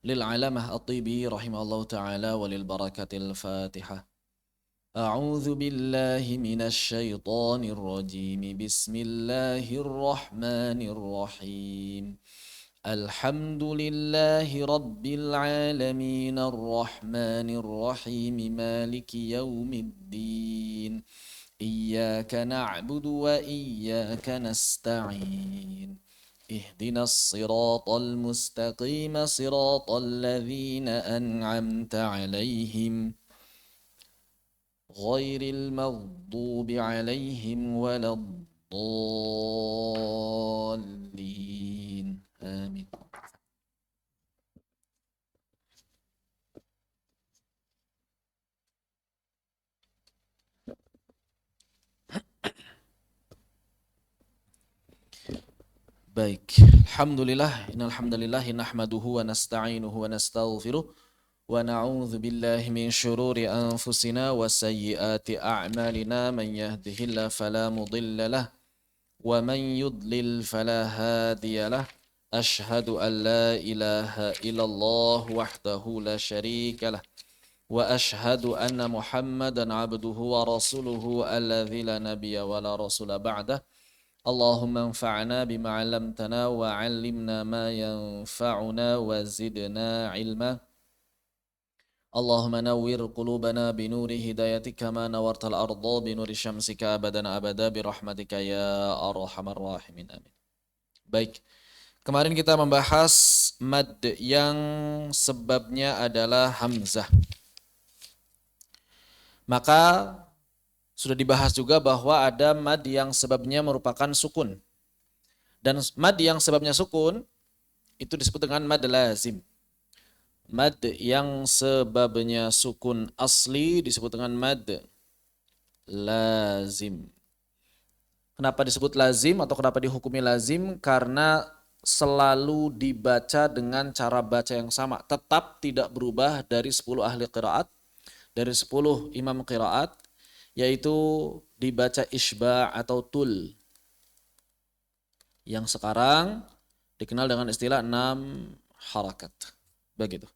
للعلامة الطيبي رحمه الله تعالى وللبركة الفاتحة. أعوذ بالله من الشيطان الرجيم. بسم الله الرحمن الرحيم. الحمد لله رب العالمين الرحمن الرحيم مالك يوم الدين إياك نعبد وإياك نستعين اهدنا الصراط المستقيم صراط الذين أنعمت عليهم غير المغضوب عليهم ولا الضالين آمين. Baik, alhamdulillah, innal hamdalillah nahmaduhu wa nasta'inuhu wa nastaghfiruh wa na'udzu billahi min syururi anfusina wa sayyiati a'malina man yahdihillahu fala mudilla lah wa man yudlil fala hadiya lah. Ashhadu an la ilaha illallah wahdahu la syarika lah wa ashhadu anna Muhammadan abduhu wa rasuluhu alladzi la nabiyya wa la rasula ba'dah. Allahumma anfa'na bima 'allamtana wa 'allimna ma yanfa'una wa zidna 'ilma. Allahumma nawwir qulubana binuri hidayatika ma nawartal arda binuri syamsika abadan abada birahmatika ya arhamar rahimin. Amin. Baik. Kemarin kita membahas mad yang sebabnya adalah hamzah. Maka sudah dibahas juga bahwa ada mad yang sebabnya merupakan sukun. Dan mad yang sebabnya sukun itu disebut dengan mad lazim. Mad yang sebabnya sukun asli disebut dengan mad lazim. Kenapa disebut lazim atau kenapa dihukumi lazim? Karena selalu dibaca dengan cara baca yang sama. Tetap tidak berubah dari 10 ahli qiraat, dari 10 imam qiraat, yaitu dibaca isba' atau tul. Yang sekarang dikenal dengan istilah 6 harakat. Begitu.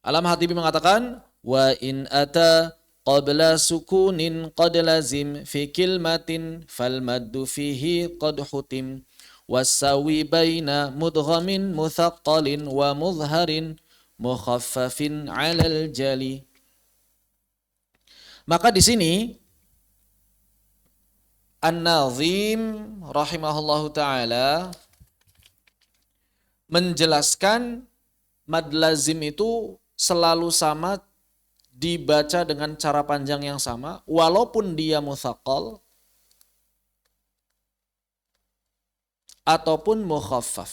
Al-Hatibi mengatakan, wa in ata qabla sukunin qad lazim fi kilmatin fal maddu fihi qad hutim wasawi baina mudghamin muthaqqalin wa mudharin mukhaffafin 'alal jali. Maka di sini An-Nazim rahimahullahu taala menjelaskan mad lazim itu selalu sama, dibaca dengan cara panjang yang sama walaupun dia mutsaqqal ataupun mukhaffaf.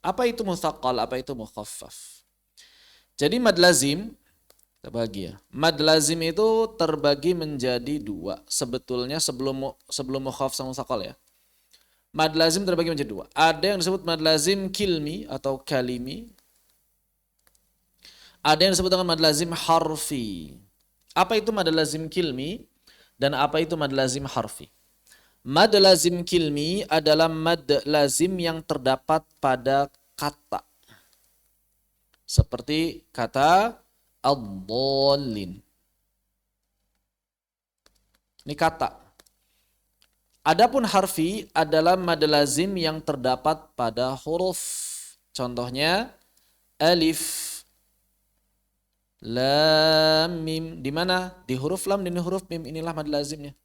Apa itu mutsaqqal? Apa itu mukhaffaf? Jadi mad lazim terbagi ya. Mad lazim itu terbagi menjadi 2. Sebetulnya sebelum mukhaffaf sama mutsaqqal ya. Mad lazim terbagi menjadi 2. Ada yang disebut mad lazim kilmi atau kalimi. Ada yang disebut dengan mad lazim harfi. Apa itu mad lazim kilmi dan apa itu mad lazim harfi? Mad lazim kilmi adalah mad lazim yang terdapat pada kata. Seperti kata ad-dallin. Ini kata. Adapun harfi adalah mad lazim yang terdapat pada huruf. Contohnya alif, lam, mim. Di mana? Di huruf lam dan di huruf mim. Inilah mad lazimnya.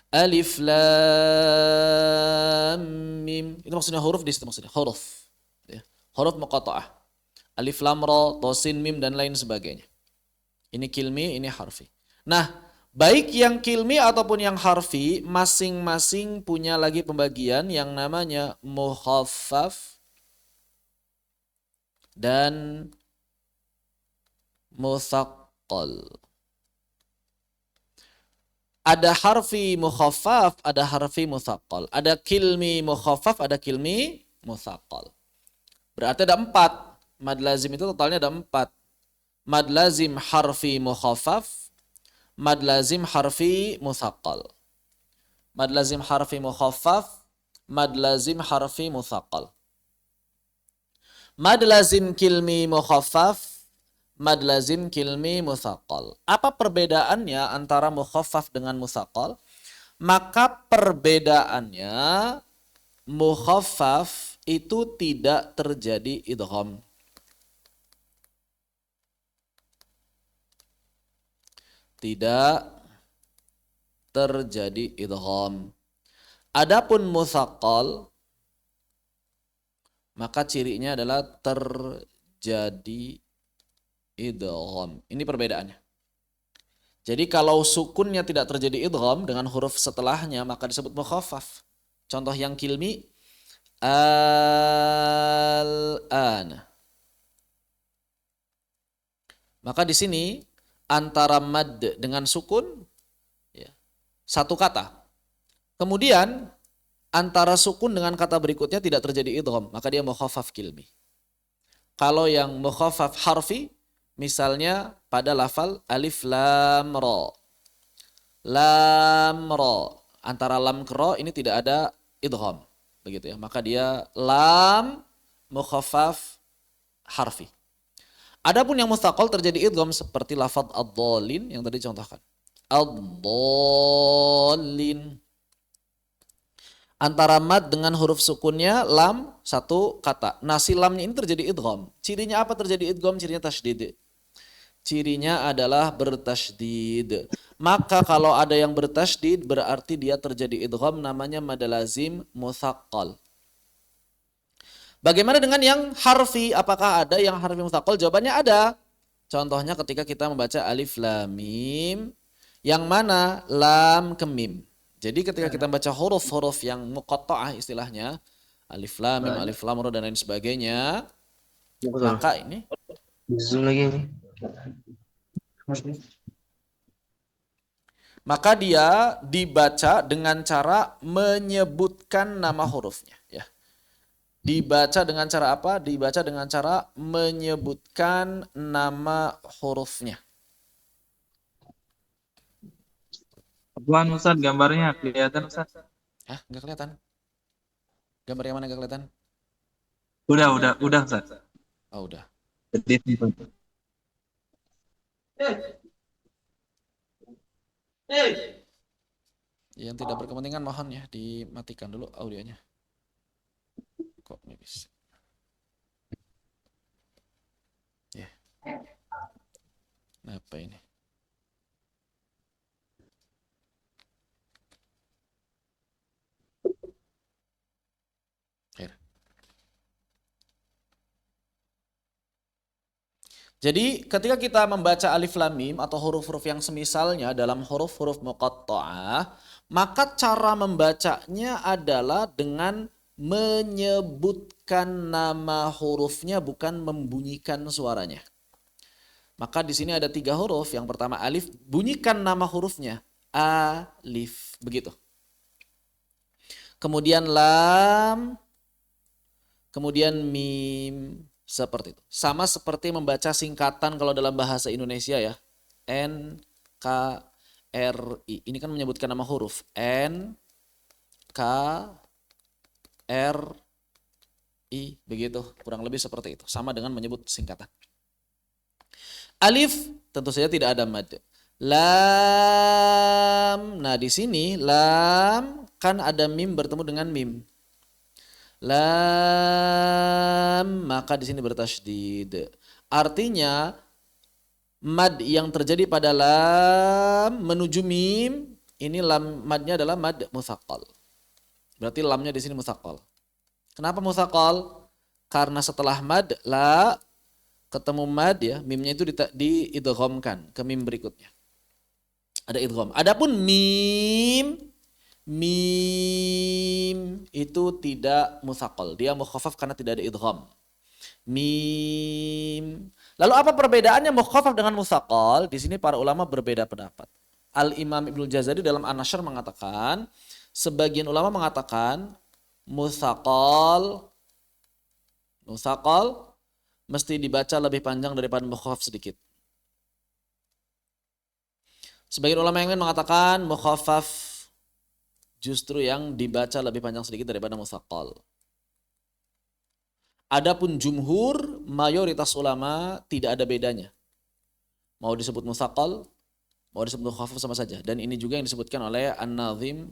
Alif, lam, mim. Itu maksudnya huruf, di situ maksudnya huruf. Huruf muqatta'ah. Alif, lam, ra, ta, sin, mim dan lain sebagainya. Ini kilmi, ini harfi. Nah, baik yang kilmi ataupun yang harfi masing-masing punya lagi pembagian yang namanya mukhaffaf dan mutsaqqal. Ada harfi mukhaffaf, ada harfi mutsaqqal. Ada kilmi mukhaffaf, ada kilmi mutsaqqal. Berarti ada 4. Mad lazim itu totalnya ada 4. Mad lazim harfi mukhaffaf, mad lazim harfi mutsaqqal. Mad lazim harfi mukhaffaf, mad lazim harfi mutsaqqal. Mad lazim kilmi mukhaffaf, mad lazim kilmi mutsaqqal. Apa perbedaannya antara mukhaffaf dengan mutsaqqal? Maka perbedaannya mukhaffaf itu tidak terjadi idgham. Tidak terjadi idgham. Adapun mutsaqqal maka cirinya adalah terjadi idgham. Ini perbedaannya. Jadi kalau sukunnya tidak terjadi idgham dengan huruf setelahnya maka disebut mukhaffaf. Contoh yang kilmi al-an. Maka di sini antara mad dengan sukun ya, satu kata. Kemudian antara sukun dengan kata berikutnya tidak terjadi idgham, maka dia mukhaffaf kilmi. Kalau yang mukhaffaf harfi, misalnya pada lafal alif lam ra. Lam ra. Antara lam ke ra ini tidak ada idgham, begitu ya. Maka dia lam mukhaffaf harfi. Adapun yang mustaqal terjadi idgham seperti lafaz ad-dallin yang tadi contohkan. Ad-dallin. Antara mad dengan huruf sukunnya lam satu kata. Nah si lamnya ini terjadi idgham. Cirinya apa terjadi idgham? Cirinya tasydid. Cirinya adalah bertasydid. Maka kalau ada yang bertasydid berarti dia terjadi idgham, namanya mad lazim mutsaqqal. Bagaimana dengan yang harfi? Apakah ada yang harfi mutsaqqal? Jawabannya ada. Contohnya ketika kita membaca alif lam mim, yang mana lam ke mim. Jadi ketika kita baca huruf-huruf yang muqatta'ah istilahnya, alif lam mim, alif lam ra dan lain sebagainya, maka ini maka dia dibaca dengan cara menyebutkan nama hurufnya ya. Dibaca dengan cara apa? Dibaca dengan cara menyebutkan nama hurufnya. Apaan Ustaz gambarnya kelihatan Ustaz? Hah, nggak kelihatan? Gambar yang mana nggak kelihatan? Udah Ustaz. Oh, udah. Yang tidak berkepentingan mohon ya dimatikan dulu audionya. Kok nggak bisa? Ya. Apa ini? Jadi ketika kita membaca alif lam mim atau huruf-huruf yang semisalnya dalam huruf-huruf muqatta'ah, maka cara membacanya adalah dengan menyebutkan nama hurufnya bukan membunyikan suaranya. Maka di sini ada 3 huruf. Yang pertama alif, bunyikan nama hurufnya. Alif, begitu. Kemudian lam, kemudian mim. Seperti itu. Sama seperti membaca singkatan kalau dalam bahasa Indonesia ya. N, K, R, I. Ini kan menyebutkan nama huruf. N, K, R, I. Begitu. Kurang lebih seperti itu. Sama dengan menyebut singkatan. Alif tentu saja tidak ada mad. Lam. Nah di sini lam kan ada mim bertemu dengan mim. Lam, maka di sini bertasydid. Artinya mad yang terjadi pada lam menuju mim, ini lam madnya adalah mad mutsaqqal. Berarti lamnya di sini mutsaqqal. Kenapa mutsaqqal? Karena setelah mad la ketemu mad ya, mimnya itu diidghamkan ke mim berikutnya. Ada idgham. Adapun mim itu tidak mutsaqqal. Dia mukhaffaf karena tidak ada idgham. Mim. Lalu apa perbedaannya mukhaffaf dengan mutsaqqal? Di sini para ulama berbeda pendapat. Al-Imam Ibnu Jazari dalam An-Nashr mengatakan, sebagian ulama mengatakan mutsaqqal mesti dibaca lebih panjang daripada mukhaffaf sedikit. Sebagian ulama yang lain mengatakan mukhaffaf justru yang dibaca lebih panjang sedikit daripada mutsaqqal. Adapun jumhur, mayoritas ulama tidak ada bedanya. Mau disebut mutsaqal, mau disebut mukhaffaf sama saja. Dan ini juga yang disebutkan oleh An-Nazim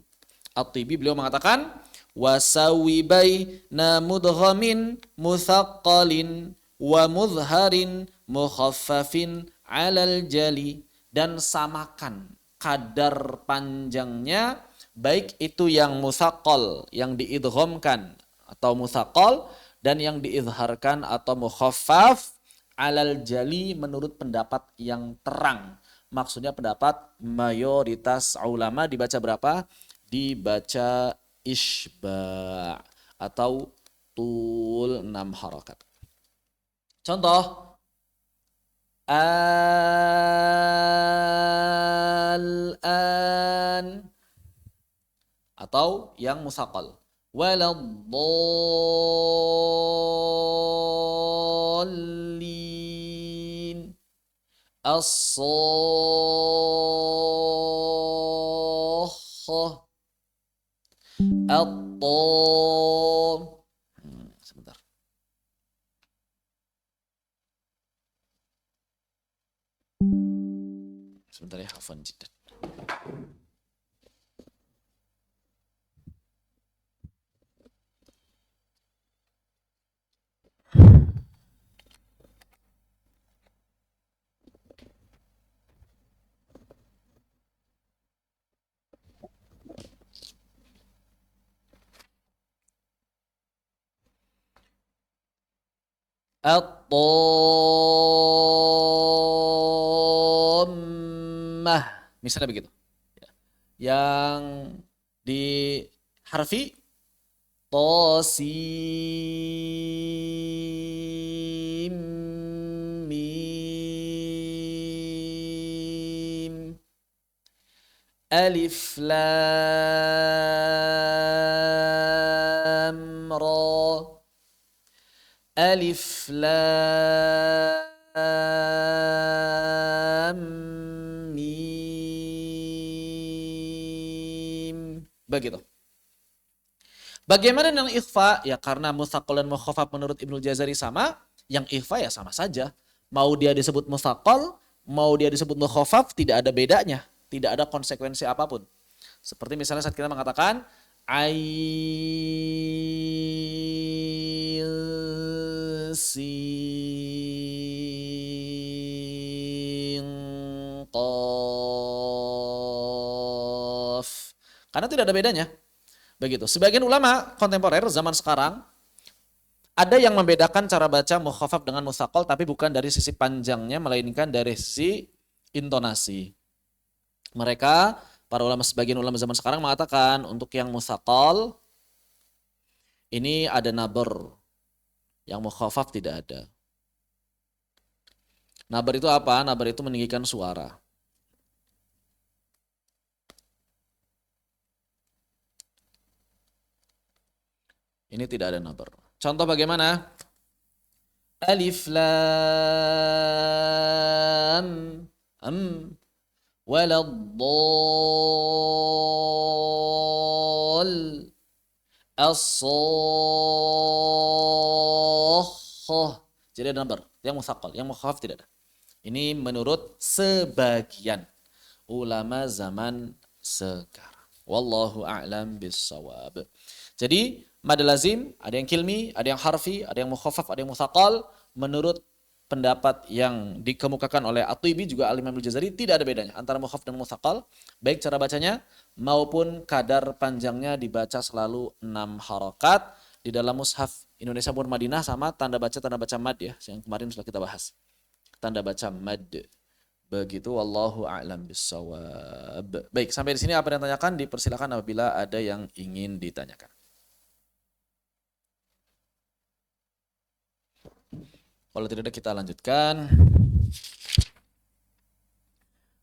At-Tibi. Beliau mengatakan wasawi baina mudghamin mutsaqqalin wa mudharin mukhaffafin 'alal jali, dan samakan kadar panjangnya baik itu yang mutsaqqal yang diidghamkan atau mutsaqqal dan yang diizharkan atau mukhaffaf 'alal jali menurut pendapat yang terang. Maksudnya pendapat mayoritas ulama dibaca berapa? Dibaca isba' atau tul 6 harakat. Contoh al-an atau yang mutsaqal. Waladdallin as-sakhah at-tom. Sebentar. Sebentar ya, hafan jiddan. At-tammah. Misalnya begitu. Yang di harfi tosim mim alif lam ra alif lam mim. Begitu. Bagaimana dengan ikhfa? Ya karena mutsaqal dan mukhaffaf menurut Ibnu Jazari sama, yang ikhfa ya sama saja. Mau dia disebut mutsaqal, mau dia disebut mukhaffaf, tidak ada bedanya, tidak ada konsekuensi apapun. Seperti misalnya saat kita mengatakan sin qaf. Karena tidak ada bedanya. Begitu. Sebagian ulama kontemporer zaman sekarang ada yang membedakan cara baca mukhaffaf dengan mutsaqal, tapi bukan dari sisi panjangnya melainkan dari sisi intonasi. Mereka para ulama, sebagian ulama zaman sekarang mengatakan untuk yang mutsaqal ini ada nabar, yang mukhaffaf tidak ada. Nabar itu apa? Nabar itu meninggikan suara. Ini tidak ada nabar. Contoh bagaimana? Alif lam waladdall as-sakhah. Jadi ada nabar. Yang mutsaqal, yang mukhaffaf tidak ada. Ini menurut sebagian ulama zaman sekarang. Wallahu a'lam bissawab. Jadi mad lazim, ada yang kilmi, ada yang harfi, ada yang mukhaffaf, ada yang mutsaqal. Menurut pendapat yang dikemukakan oleh At-Tibi juga Al-Imam Al-Jazari tidak ada bedanya antara mukhaffaf dan mutsaqal, baik cara bacanya maupun kadar panjangnya dibaca selalu 6 harakat. Di dalam mushaf Indonesia Pur Madinah sama tanda baca mad ya, yang kemarin sudah kita bahas. Tanda baca mad. Begitu, wallahu a'lam bissawab. Baik, sampai di sini apa yang ditanyakan dipersilakan apabila ada yang ingin ditanyakan. Kalau tidak ada kita lanjutkan.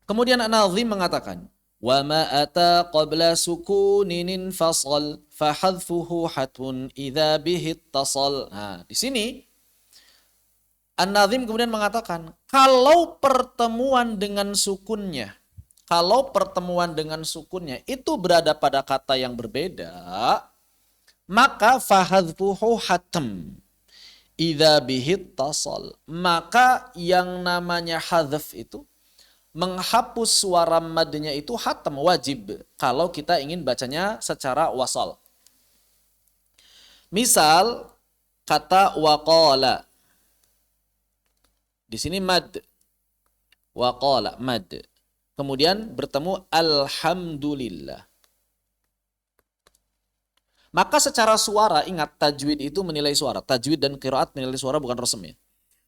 Kemudian An-Nazim mengatakan, wa ma ata qabla sukunin fasal fa hadfuhu hatun idza bihi ittasal. Nah, di sini An-Nazim kemudian mengatakan, kalau pertemuan dengan sukunnya itu berada pada kata yang berbeda, maka fa hadfuhu hatam. idza bihi tasal. Maka yang namanya hadzf itu menghapus suara madnya itu hatam wajib kalau kita ingin bacanya secara wasal. Misal kata waqala. Di sini mad. Waqala mad. Kemudian bertemu alhamdulillah. Maka secara suara, ingat tajwid itu menilai suara. Tajwid dan qiraat menilai suara bukan resem ya.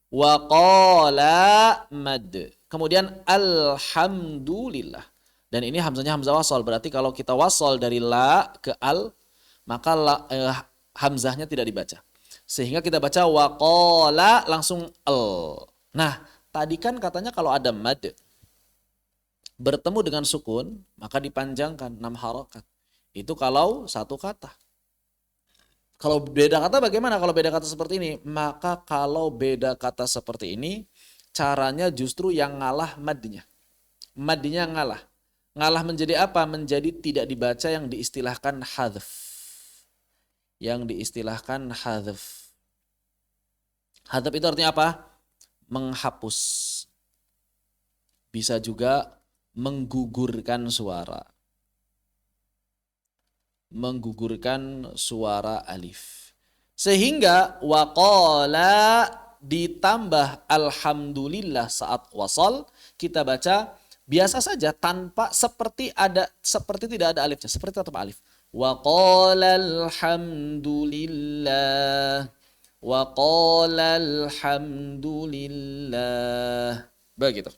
Wa qala mad. Kemudian alhamdulillah. Dan ini hamzahnya hamzah wasal. Berarti kalau kita wasal dari la ke al, maka hamzahnya tidak dibaca. Sehingga kita baca wa qala langsung al. Nah, tadi kan katanya kalau ada mad bertemu dengan sukun, maka dipanjangkan 6 harokat. Itu kalau satu kata. Kalau beda kata bagaimana kalau beda kata seperti ini? Maka kalau beda kata seperti ini, caranya justru yang ngalah madnya. Madnya ngalah. Ngalah menjadi apa? Menjadi tidak dibaca yang diistilahkan hadzf. Yang diistilahkan hadzf. Hadzf itu artinya apa? Menghapus. Bisa juga menggugurkan suara. Menggugurkan suara alif. Sehingga waqala ditambah alhamdulillah saat wasal kita baca biasa saja tanpa seperti tidak ada alifnya, seperti tetap alif. Waqala alhamdulillah. Waqala alhamdulillah. Begitu.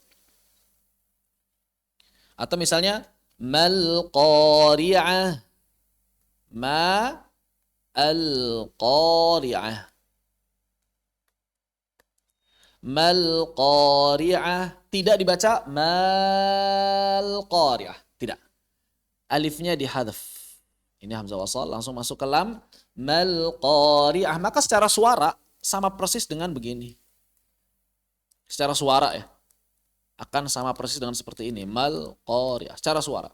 Atau misalnya mal qari'ah. Ma al-qari'ah. Mal qari'ah. Tidak dibaca mal qari'ah. Tidak. Alifnya dihadzaf. Ini hamzah wasal langsung masuk ke lam. Mal qari'ah. Maka secara suara sama persis dengan begini. Secara suara ya. Akan sama persis dengan seperti ini. Mal qari'ah. Secara suara.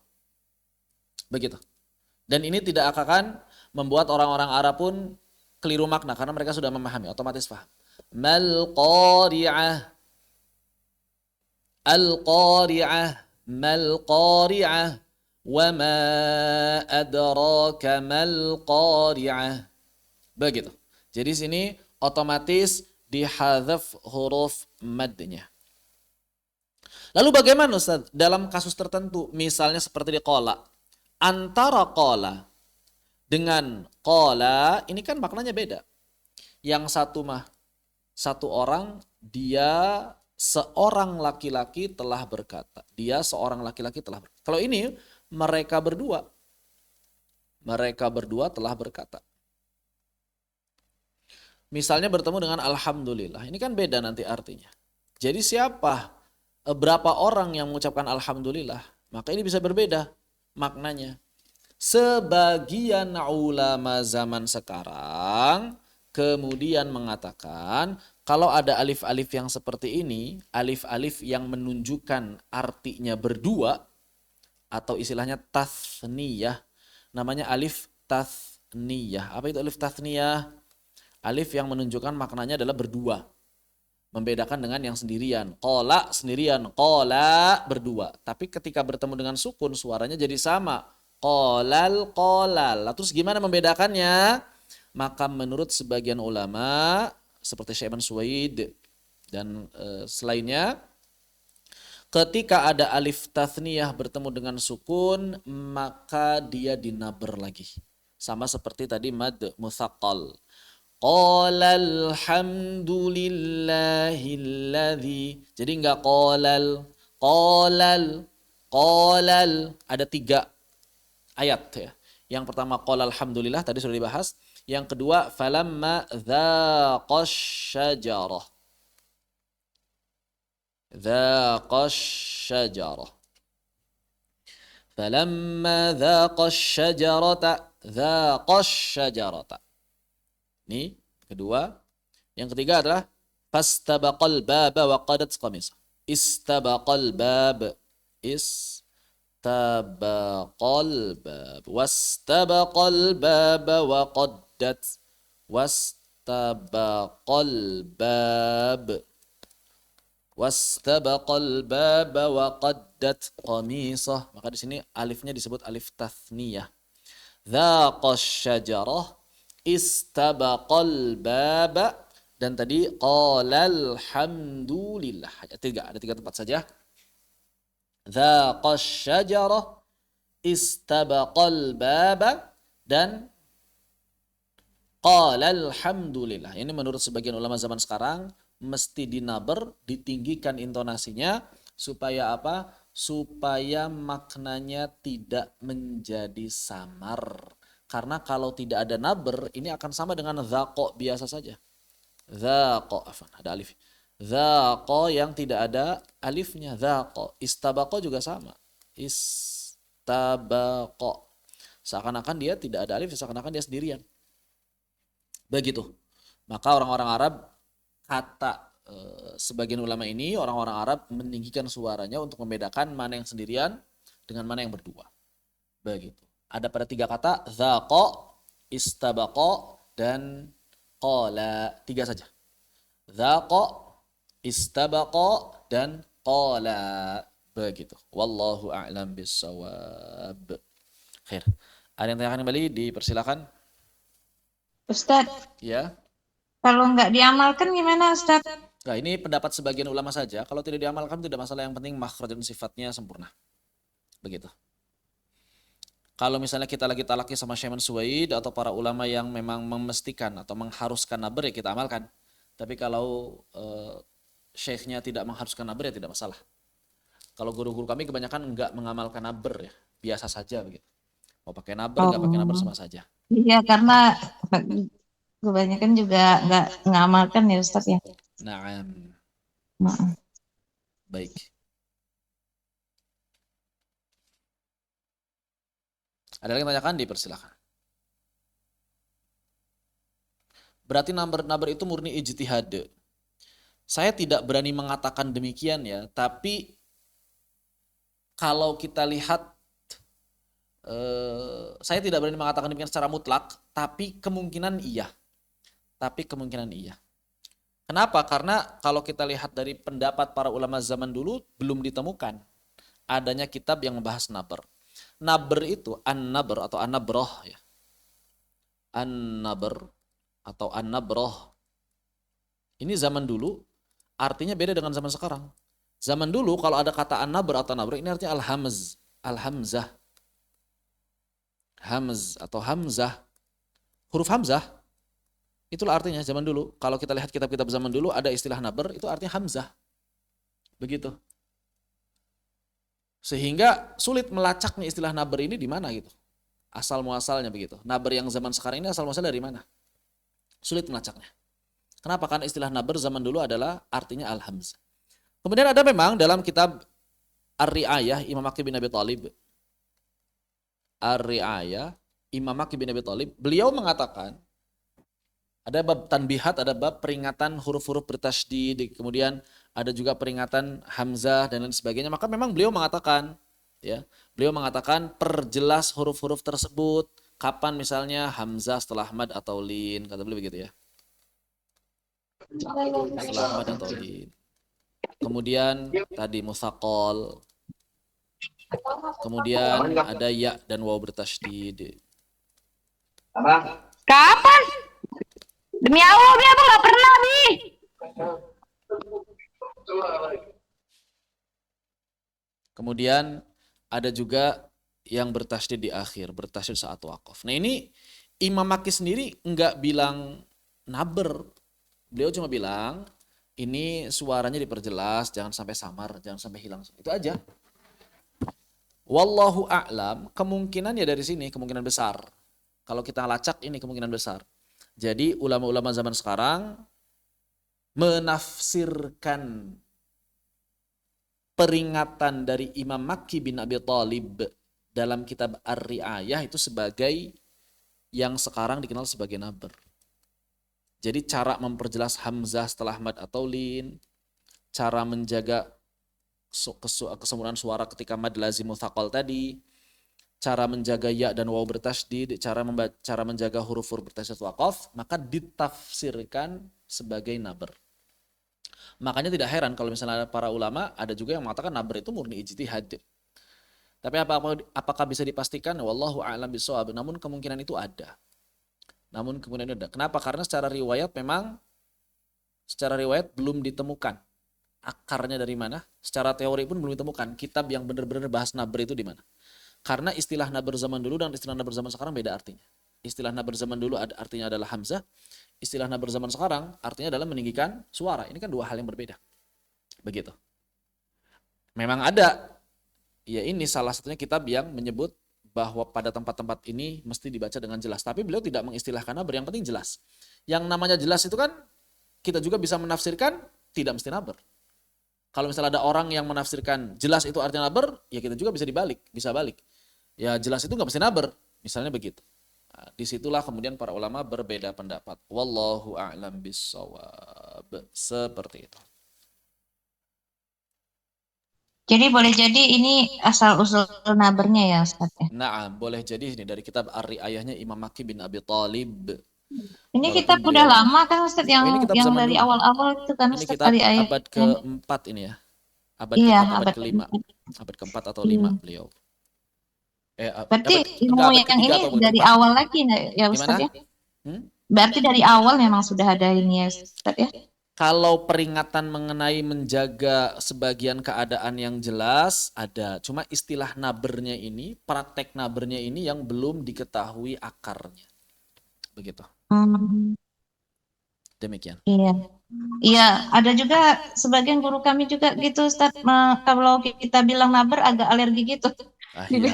Begitu. Dan ini tidak akan membuat orang-orang Arab pun keliru makna karena mereka sudah memahami, otomatis paham. Mal qari'ah. Al-qari'ah. Mal qari'ah. Wa ma adraka mal qari'ah. Begitu. Jadi sini otomatis dihadzaf huruf madnya. Lalu bagaimana Ustaz dalam kasus tertentu misalnya seperti di qala? Antara qala dengan qala ini kan maknanya beda. Yang satu orang dia seorang laki-laki telah berkata. Dia seorang laki-laki telah berkata. Kalau ini mereka berdua telah berkata. Misalnya bertemu dengan alhamdulillah. Ini kan beda nanti artinya. Jadi berapa orang yang mengucapkan alhamdulillah? Maka ini bisa berbeda maknanya. Sebagian ulama zaman sekarang kemudian mengatakan kalau ada alif-alif yang seperti ini, alif-alif yang menunjukkan artinya berdua atau istilahnya tathniyah, namanya alif tathniyah. Apa itu alif tathniyah? Alif yang menunjukkan maknanya adalah berdua. Membedakan dengan yang sendirian. Qala sendirian, qala berdua. Tapi ketika bertemu dengan sukun suaranya jadi sama. Qalal qalal. Terus gimana membedakannya? Maka menurut sebagian ulama seperti Syekh Ibn Suwaid dan selainnya, ketika ada alif tathniyah bertemu dengan sukun maka dia dinaber lagi. Sama seperti tadi mad mutsaqqal. Qala alhamdulillahilladzi. Jadi enggak qalal. Ada 3 ayat ya. Yang pertama qala alhamdulillah tadi sudah dibahas. Yang kedua falamma dzaqash syajarah. Dzaqash syajarah. Falamma dzaqash syajarata. Ini kedua. Yang ketiga adalah fastabaqal baba wa qadat qamis. Istabaqal bab. Istabaqal bab. Wastabaqal baba wa qaddat. wastabaqal bab. Wastabaqal baba wa qaddat qamisah. Maka di sini alifnya disebut alif tathniyah. Dzaqash syajarah istabaqal baba, dan tadi qalal hamdulillah. Ada tiga tempat saja. Dzaqash syajarah istabaqal baba dan qalal hamdulillah. Ini menurut sebagian ulama zaman sekarang mesti dinaber, ditinggikan intonasinya supaya apa? Supaya maknanya tidak menjadi samar. Karena kalau tidak ada naber, ini akan sama dengan dzaqo biasa saja. Dzaqo, ada alif. Dzaqo yang tidak ada alifnya, dzaqo. Istabaqo juga sama. Istabaqo. Seakan-akan dia tidak ada alif, seakan-akan dia sendirian. Begitu. Maka orang-orang Arab, kata sebagian ulama ini, orang-orang Arab meninggikan suaranya untuk membedakan mana yang sendirian dengan mana yang berdua. Begitu. Ada pada tiga kata, dzaqo, istabaqo, dan qala. Tiga saja. Dzaqo, istabaqo, dan qala. Begitu. Wallahu a'lam bissawab. Khair. Ada yang tanyakan kembali? Dipersilakan. Ustaz, Ya. kalau nggak diamalkan gimana Ustaz? Nah, ini pendapat sebagian ulama saja. Kalau tidak diamalkan tidak masalah, yang penting makhraj dan sifatnya sempurna. Begitu. Kalau misalnya kita lagi talaki sama Syekh Suwaid atau para ulama yang memang memestikan atau mengharuskan naber, ya kita amalkan. Tapi kalau syekhnya tidak mengharuskan naber, ya tidak masalah. Kalau guru-guru kami kebanyakan enggak mengamalkan naber, ya biasa saja begitu. Mau pakai naber, enggak pakai naber sama saja. Iya, karena kebanyakan juga nggak ngamalkan ya Ustaz ya. Naam. Maaf. Baik. Ada lagi yang tanyakan? Dipersilakan. Berarti naber itu murni ijtihad. Saya tidak berani mengatakan demikian ya, tapi kalau kita lihat, saya tidak berani mengatakan demikian secara mutlak, tapi kemungkinan iya. Kenapa? Karena kalau kita lihat dari pendapat para ulama zaman dulu, belum ditemukan adanya kitab yang membahas naber. Naber itu an-naber atau an-nabroh ya. An-naber atau an-nabroh. Ini zaman dulu artinya beda dengan zaman sekarang. Zaman dulu kalau ada kata an-naber atau nabroh, ini artinya al-hamz, al-hamzah. Hamz atau hamzah. Huruf hamzah. Itulah artinya zaman dulu. Kalau kita lihat kitab-kitab zaman dulu ada istilah naber, itu artinya hamzah. Begitu. Sehingga sulit melacaknya istilah naber ini di mana gitu. Asal muasalnya begitu. Naber yang zaman sekarang ini asal muasal dari mana? Sulit melacaknya. Kenapa? Karena istilah naber zaman dulu adalah artinya al-hamzah. Kemudian ada memang dalam kitab Ar-Ri'ayah Imam Aqil bin Abi Thalib. Ar-Ri'ayah Imam Aqil bin Abi Thalib, beliau mengatakan ada bab tanbihat, ada bab peringatan huruf-huruf bertasydid, kemudian ada juga peringatan hamzah dan lain sebagainya. Maka memang beliau mengatakan, ya, beliau mengatakan perjelas huruf-huruf tersebut. Kapan misalnya hamzah setelah mad atau lin, kata beliau begitu ya. Setelah mad atau lin. Kemudian tadi mutsaqal. Kemudian ada ya dan waw bertasydid. Kapan? Demi Allah, Bi, Abang nggak pernah, Bi. Kemudian ada juga yang bertasydid di akhir, bertasydid saat waqaf. Nah ini Imam Maki sendiri enggak bilang naber. Beliau cuma bilang ini suaranya diperjelas, jangan sampai samar, jangan sampai hilang. Itu aja. Wallahu a'lam, kemungkinan ya dari sini, kemungkinan besar. Kalau kita lacak ini kemungkinan besar. Jadi ulama-ulama zaman sekarang menafsirkan peringatan dari Imam Makki bin Abi Thalib dalam kitab Ar-Ri'ayah itu sebagai yang sekarang dikenal sebagai naber. Jadi cara memperjelas hamzah setelah mad atau lin, cara menjaga kesempurnaan suara ketika mad lazim mutsaqal tadi, cara menjaga ya dan waw bertasydid, cara menjaga huruf-huruf bertasydid waqaf, maka ditafsirkan sebagai naber. Makanya tidak heran kalau misalnya para ulama ada juga yang mengatakan naber itu murni ijtihad. Tapi apakah bisa dipastikan? Wallahu a'lam bishawab. Namun kemungkinan itu ada. Kenapa? Karena secara riwayat belum ditemukan akarnya dari mana. Secara teori pun belum ditemukan kitab yang benar-benar bahas naber itu di mana. Karena istilah naber zaman dulu dan istilah naber zaman sekarang beda artinya. Istilah naber zaman dulu artinya adalah hamzah. Istilah naber zaman sekarang artinya adalah meninggikan suara. Ini kan dua hal yang berbeda. Begitu. Memang ada. Ya ini salah satunya kitab yang menyebut bahwa pada tempat-tempat ini mesti dibaca dengan jelas. Tapi beliau tidak mengistilahkan naber. Yang penting jelas. Yang namanya jelas itu kan kita juga bisa menafsirkan tidak mesti naber. Kalau misalnya ada orang yang menafsirkan jelas itu artinya naber, ya kita juga bisa balik. Ya jelas itu nggak mesti naber, misalnya begitu. Nah, disitulah kemudian para ulama berbeda pendapat. Wallahu a'lam bishawab. Seperti itu. Jadi boleh jadi ini asal usul nabernya ya Ustaz ya. Nah, boleh jadi ini dari kitab Ar-Ri'ayahnya Imam Makki bin Abi Thalib. Ini Walaupun kitab udah lama kan Ustaz ini kitab yang zaman dari dulu. awal-awal itu kan Ini Ustaz kitab kali ayat. abad ke-4 ini ya. Abad Iya, ke-4, abad abad ke-5. ke-4. Abad ke-4 atau 5 beliau. Berarti ilmu enggak, abad yang ketiga ini atau dari keempat. awal lagi ya Ustaz Gimana? ya? Berarti dari awal memang sudah ada ini ya Ustaz ya? Kalau peringatan mengenai menjaga sebagian keadaan yang jelas ada. Cuma istilah nabernya ini, praktek nabernya ini yang belum diketahui akarnya. Begitu. Demikian. Iya. Iya, ada juga sebagian guru kami juga gitu Ustaz, kalau kita bilang naber agak alergi gitu. Iya.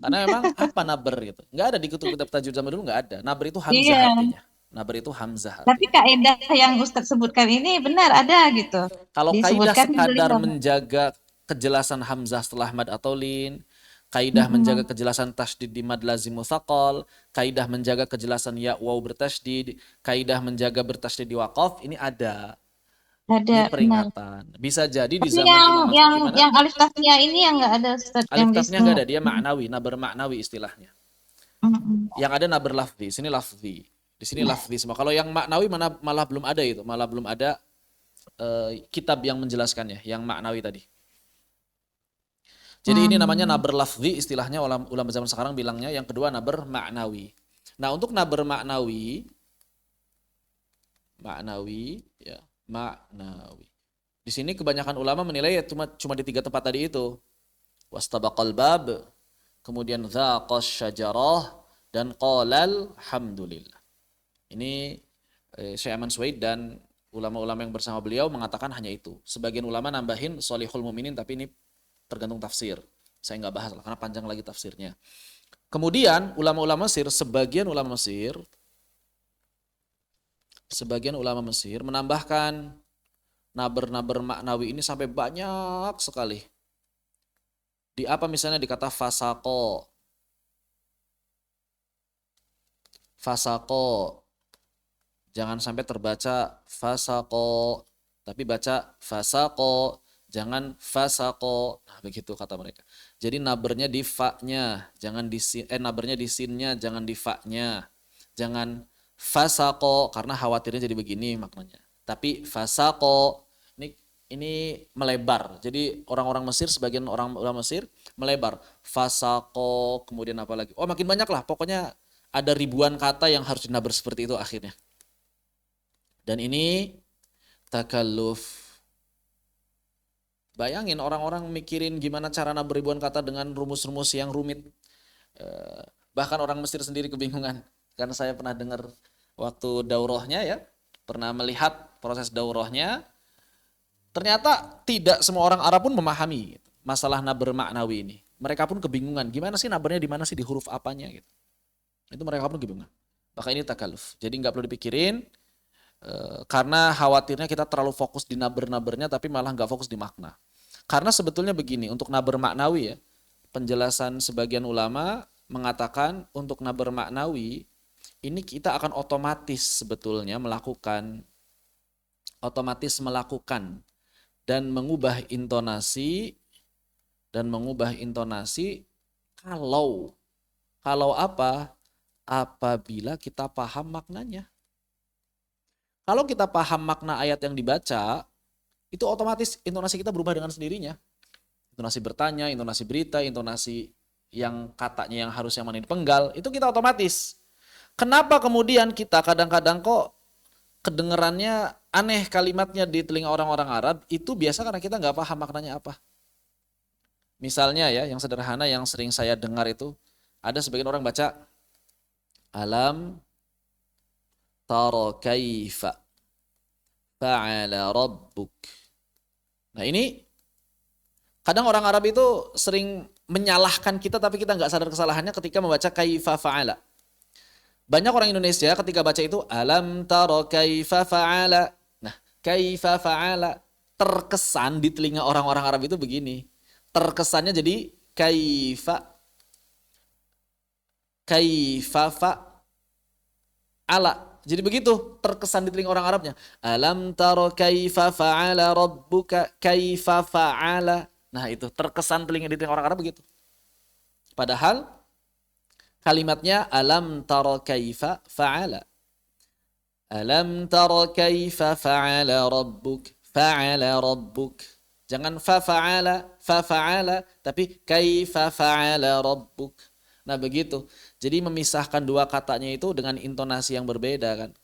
Karena memang apa naber gitu. Nggak ada di kitab tajwid zaman dulu, nggak ada. Naber itu hamzah Iya. artinya. Naber itu hamzah Tapi artinya. kaidah yang Ustaz sebutkan ini benar ada gitu. Kalau kaidah Disebutkan di sekadar beliau. menjaga kejelasan hamzah setelah mad atau lin, kaidah menjaga kejelasan tasydid di mad lazim mutsaqal, kaidah menjaga kejelasan ya waw bertasydid, kaidah menjaga bertasydid di waqaf, ini ada. Ini Ada, benar. peringatan. Bisa jadi di Tapi zaman Imam Makki gimana? yang alif tasnya ini yang enggak ada Ustaz, Alif yang di tasnya nggak ada, dia maknawi, naber maknawi istilahnya. Yang ada naber lafzi, sini lafzi. Di sini lafzi semua. Kalau yang maknawi malah belum ada itu, malah belum ada kitab yang menjelaskannya, yang maknawi tadi. Jadi ini namanya naber lafzi, istilahnya ulama zaman sekarang bilangnya. Yang kedua naber maknawi. Nah, untuk naber maknawi ya, maknawi. Di sini kebanyakan ulama menilai ya cuma di 3 tempat tadi itu. Wastabaqal bab, kemudian dzaqas syajarah, dan qalal hamdulillah. Ini Syekh Aman Suwaid dan ulama-ulama yang bersama beliau mengatakan hanya itu. Sebagian ulama nambahin Sholihul Mu'minin, tapi ini tergantung tafsir. Saya nggak bahas lah karena panjang lagi tafsirnya. Kemudian sebagian ulama Mesir menambahkan naber-naber maknawi ini sampai banyak sekali. Di apa misalnya di kata fasaqo. Jangan sampai terbaca fasaqo, tapi baca fasaqo, jangan fasaqo. Nah, begitu kata mereka. Jadi nabernya di fa-nya, jangan di nabernya di sin-nya, jangan di fa-nya. Jangan fasaqo karena khawatirnya jadi begini maknanya. Tapi fasaqo ini melebar. Jadi orang-orang Mesir, sebagian orang Mesir melebar. Fasaqo, kemudian apa lagi? Oh, makin banyak lah. Pokoknya ada ribuan kata yang harus dinaber seperti itu akhirnya. Dan ini takalluf. Bayangin orang-orang mikirin gimana cara naber ribuan kata dengan rumus-rumus yang rumit. Bahkan orang Mesir sendiri kebingungan. Karena saya pernah dengar waktu daurahnya ya. Pernah melihat proses daurahnya. Ternyata tidak semua orang Arab pun memahami masalah naber maknawi ini. Mereka pun kebingungan. Gimana sih nabernya di mana sih, di huruf apanya gitu. Itu mereka pun kebingungan. Maka ini takalluf. Jadi nggak perlu dipikirin. Karena khawatirnya kita terlalu fokus di naber-nabernya tapi malah nggak fokus di makna. Karena sebetulnya begini, untuk naber maknawi ya, penjelasan sebagian ulama mengatakan untuk naber maknawi ini kita akan otomatis sebetulnya melakukan dan mengubah intonasi Kalau apa? Apabila kita paham maknanya. Kalau kita paham makna ayat yang dibaca, itu otomatis intonasi kita berubah dengan sendirinya. Intonasi bertanya, intonasi berita, intonasi yang katanya yang harusnya mana dipenggal, itu kita otomatis. Kenapa kemudian kita kadang-kadang kok kedengerannya aneh kalimatnya di telinga orang-orang Arab, itu biasa karena kita nggak paham maknanya apa. Misalnya ya, yang sederhana yang sering saya dengar itu, ada sebagian orang baca, alam tara kaifa fa'ala rabbuk. Nah ini kadang orang Arab itu sering menyalahkan kita tapi kita nggak sadar kesalahannya ketika membaca kaifa fa'ala. Banyak orang Indonesia ketika baca itu alam tara kaifa fa'ala. Nah, kaifa fa'ala terkesan di telinga orang-orang Arab itu begini. Terkesannya jadi kaifa fa'ala. Jadi begitu terkesan di telinga orang Arabnya. Alam tara kaifa fa'ala rabbuka kaifa fa'ala. Nah, itu terkesan telinga di telinga orang Arab begitu. Padahal kalimatnya alam tara kaifa fa'ala. Alam tara kaifa fa'ala rabbuk fa'ala rabbuk. Jangan fa fa'ala tapi kaifa fa'ala rabbuk. Nah, begitu. Jadi memisahkan dua katanya itu dengan intonasi yang berbeda kan.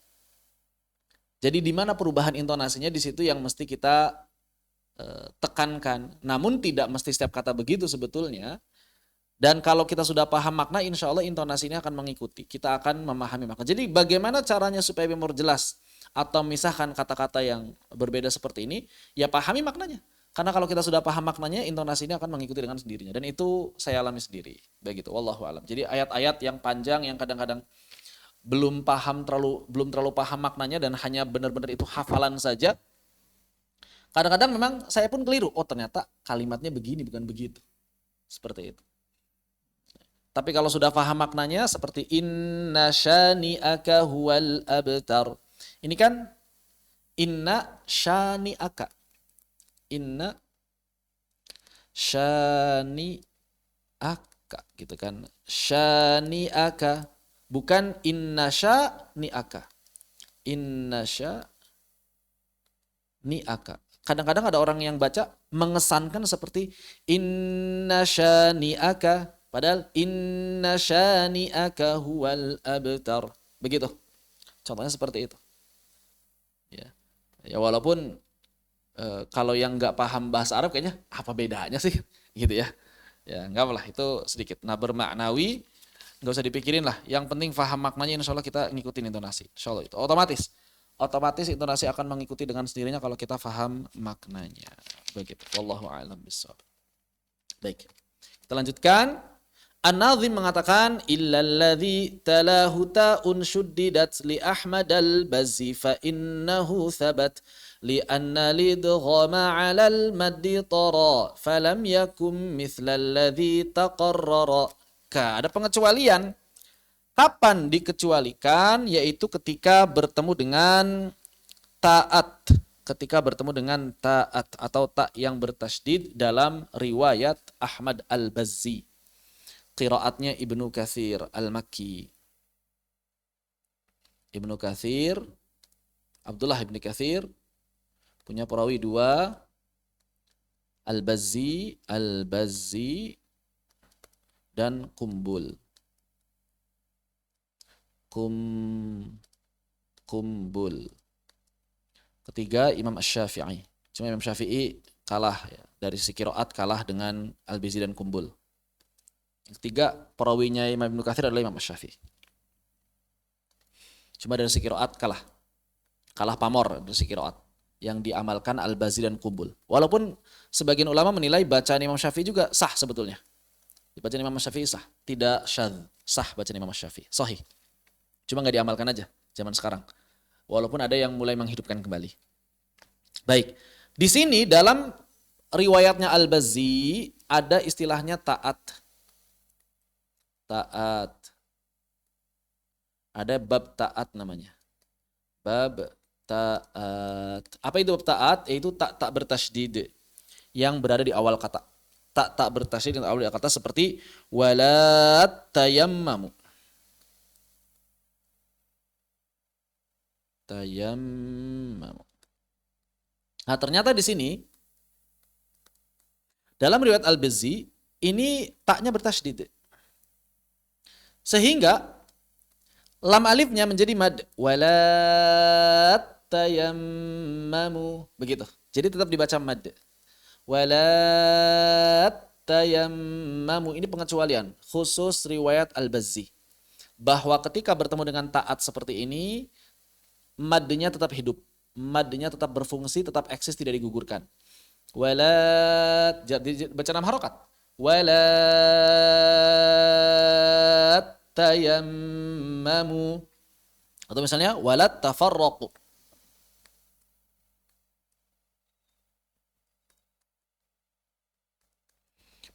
Jadi di mana perubahan intonasinya di situ yang mesti kita tekankan. Namun tidak mesti setiap kata begitu sebetulnya. Dan kalau kita sudah paham makna, insya Allah intonasi ini akan mengikuti. Kita akan memahami makna. Jadi bagaimana caranya supaya memori jelas atau misahkan kata-kata yang berbeda seperti ini? Ya pahami maknanya. Karena kalau kita sudah paham maknanya, intonasi ini akan mengikuti dengan sendirinya. Dan itu saya alami sendiri. Begitu. Wallahu alam. Jadi ayat-ayat yang panjang yang kadang-kadang belum terlalu paham maknanya dan hanya benar-benar itu hafalan saja. Kadang-kadang memang saya pun keliru. Oh ternyata kalimatnya begini bukan begitu. Seperti itu. Tapi kalau sudah paham maknanya seperti inna syani'aka huwal abtar. Ini kan inna syani'aka. Inna syani'aka gitu kan. Syani'aka bukan inna syani'aka. Inna syani'aka. Kadang-kadang ada orang yang baca mengesankan seperti inna syani'aka. Padahal inna syani'aka huwal abtar. Begitu. Contohnya seperti itu. Ya walaupun kalau yang nggak paham bahasa Arab kayaknya apa bedanya sih? Gitu ya. Ya nggak apa-apa itu sedikit. Nah bermaknawi nggak usah dipikirin lah. Yang penting paham maknanya insya Allah kita ngikutin intonasi. Insya Allah itu otomatis. Otomatis intonasi akan mengikuti dengan sendirinya kalau kita paham maknanya. Begitu. Wallahu a'lam bishawab. Baik. Kita lanjutkan. An-Nazim mengatakan illalladzi talahu ta'un shuddidat li Ahmad al-Bazzi fa innahu thabat li anna lidghama 'ala al-maddi tara falam yakum mithla alladzi taqarrara. Ada pengecualian. Kapan dikecualikan? Yaitu ketika bertemu dengan ta'at. Ketika bertemu dengan ta'at atau ta' yang bertasydid dalam riwayat Ahmad al-Bazzi. Qiraatnya Ibnu Katsir al-Makki. Ibnu Katsir, Abdullah Ibnu Katsir, punya perawi dua, Al-Bazzi dan Kumbul. Kumbul. Ketiga Imam Asy-Syafi'i. Cuma Imam Syafi'i kalah ya, dari sisi qiraat kalah dengan Al-Bazzi dan Kumbul. Yang ketiga, perawinya Imam Ibnu Katsir adalah Imam Asy-Syafi'i. Cuma dari segi qiraat kalah pamor dari segi qiraat yang diamalkan Al-Bazzi dan Kumbul. Walaupun sebagian ulama menilai bacaan Imam Syafi'i juga sah sebetulnya. Bacaan Imam Syafi'i sah, tidak syadz, sah bacaan Imam Syafi'i, sahih. Cuma nggak diamalkan aja zaman sekarang. Walaupun ada yang mulai menghidupkan kembali. Baik, di sini dalam riwayatnya Al-Bazzi ada istilahnya ta'at. Ada bab ta'at namanya. Bab ta'at. Apa itu bab ta'at? Yaitu tak bertasydid yang berada di awal kata. Tak bertasydid dengan awal kata seperti wala tayammamu. Tayammamu. Nah, ternyata di sini dalam riwayat Al-Bazzi ini taknya bertasydid. Sehingga lam alifnya menjadi mad. Wala tayammamu. Begitu. Jadi tetap dibaca mad. Wala tayammamu. Ini pengecualian khusus riwayat Al-Bazzi. Bahwa ketika bertemu dengan taat seperti ini, madnya tetap hidup. Madnya tetap berfungsi, tetap eksis, tidak digugurkan. Wala, jadi baca 6 harokat. Wala tayammamu. Atau misalnya wala tafarraqu.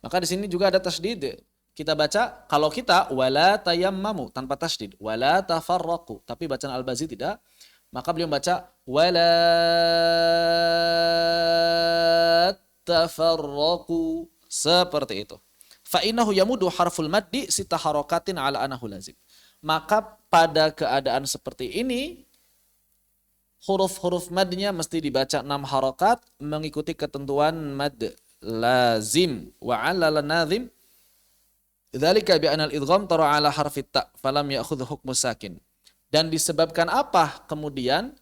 Maka di sini juga ada tasydid. Kita baca, kalau kita wala tayammamu tanpa tasydid, wala tafarraqu, tapi bacaan Al-Bazzi tidak, maka beliau baca wala tafarraqu, seperti itu. Fa innahu yamudu harful maddi sita harakatin ala anahu lazim. Maka pada keadaan seperti ini huruf-huruf madnya mesti dibaca 6 harakat mengikuti ketentuan mad lazim. Wa 'allal nazim dzalika bi anal idgham tara ala harfit ta falam ya'khudh hukmu sakin. Dan disebabkan apa kemudian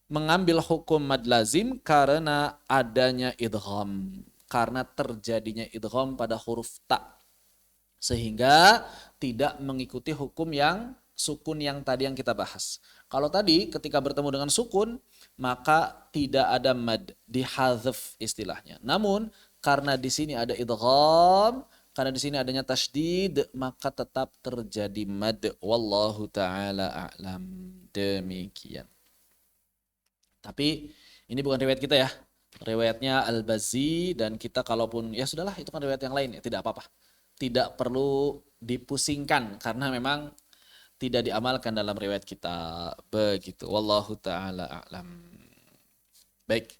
mengambil hukum mad lazim? Karena adanya idgham, karena terjadinya idgham pada huruf ta, sehingga tidak mengikuti hukum yang sukun yang tadi yang kita bahas. Kalau tadi ketika bertemu dengan sukun maka tidak ada mad, dihadzaf istilahnya. Namun karena di sini ada idgham, karena di sini adanya tasydid, maka tetap terjadi mad. Wallahu taala a'lam. Demikian. Tapi ini bukan riwayat kita ya. Riwayatnya Al-Bazzi, dan kita kalaupun ya sudahlah itu kan riwayat yang lain ya, tidak apa-apa. Tidak perlu dipusingkan karena memang tidak diamalkan dalam riwayat kita. Begitu. Wallahu taala a'lam. Baik.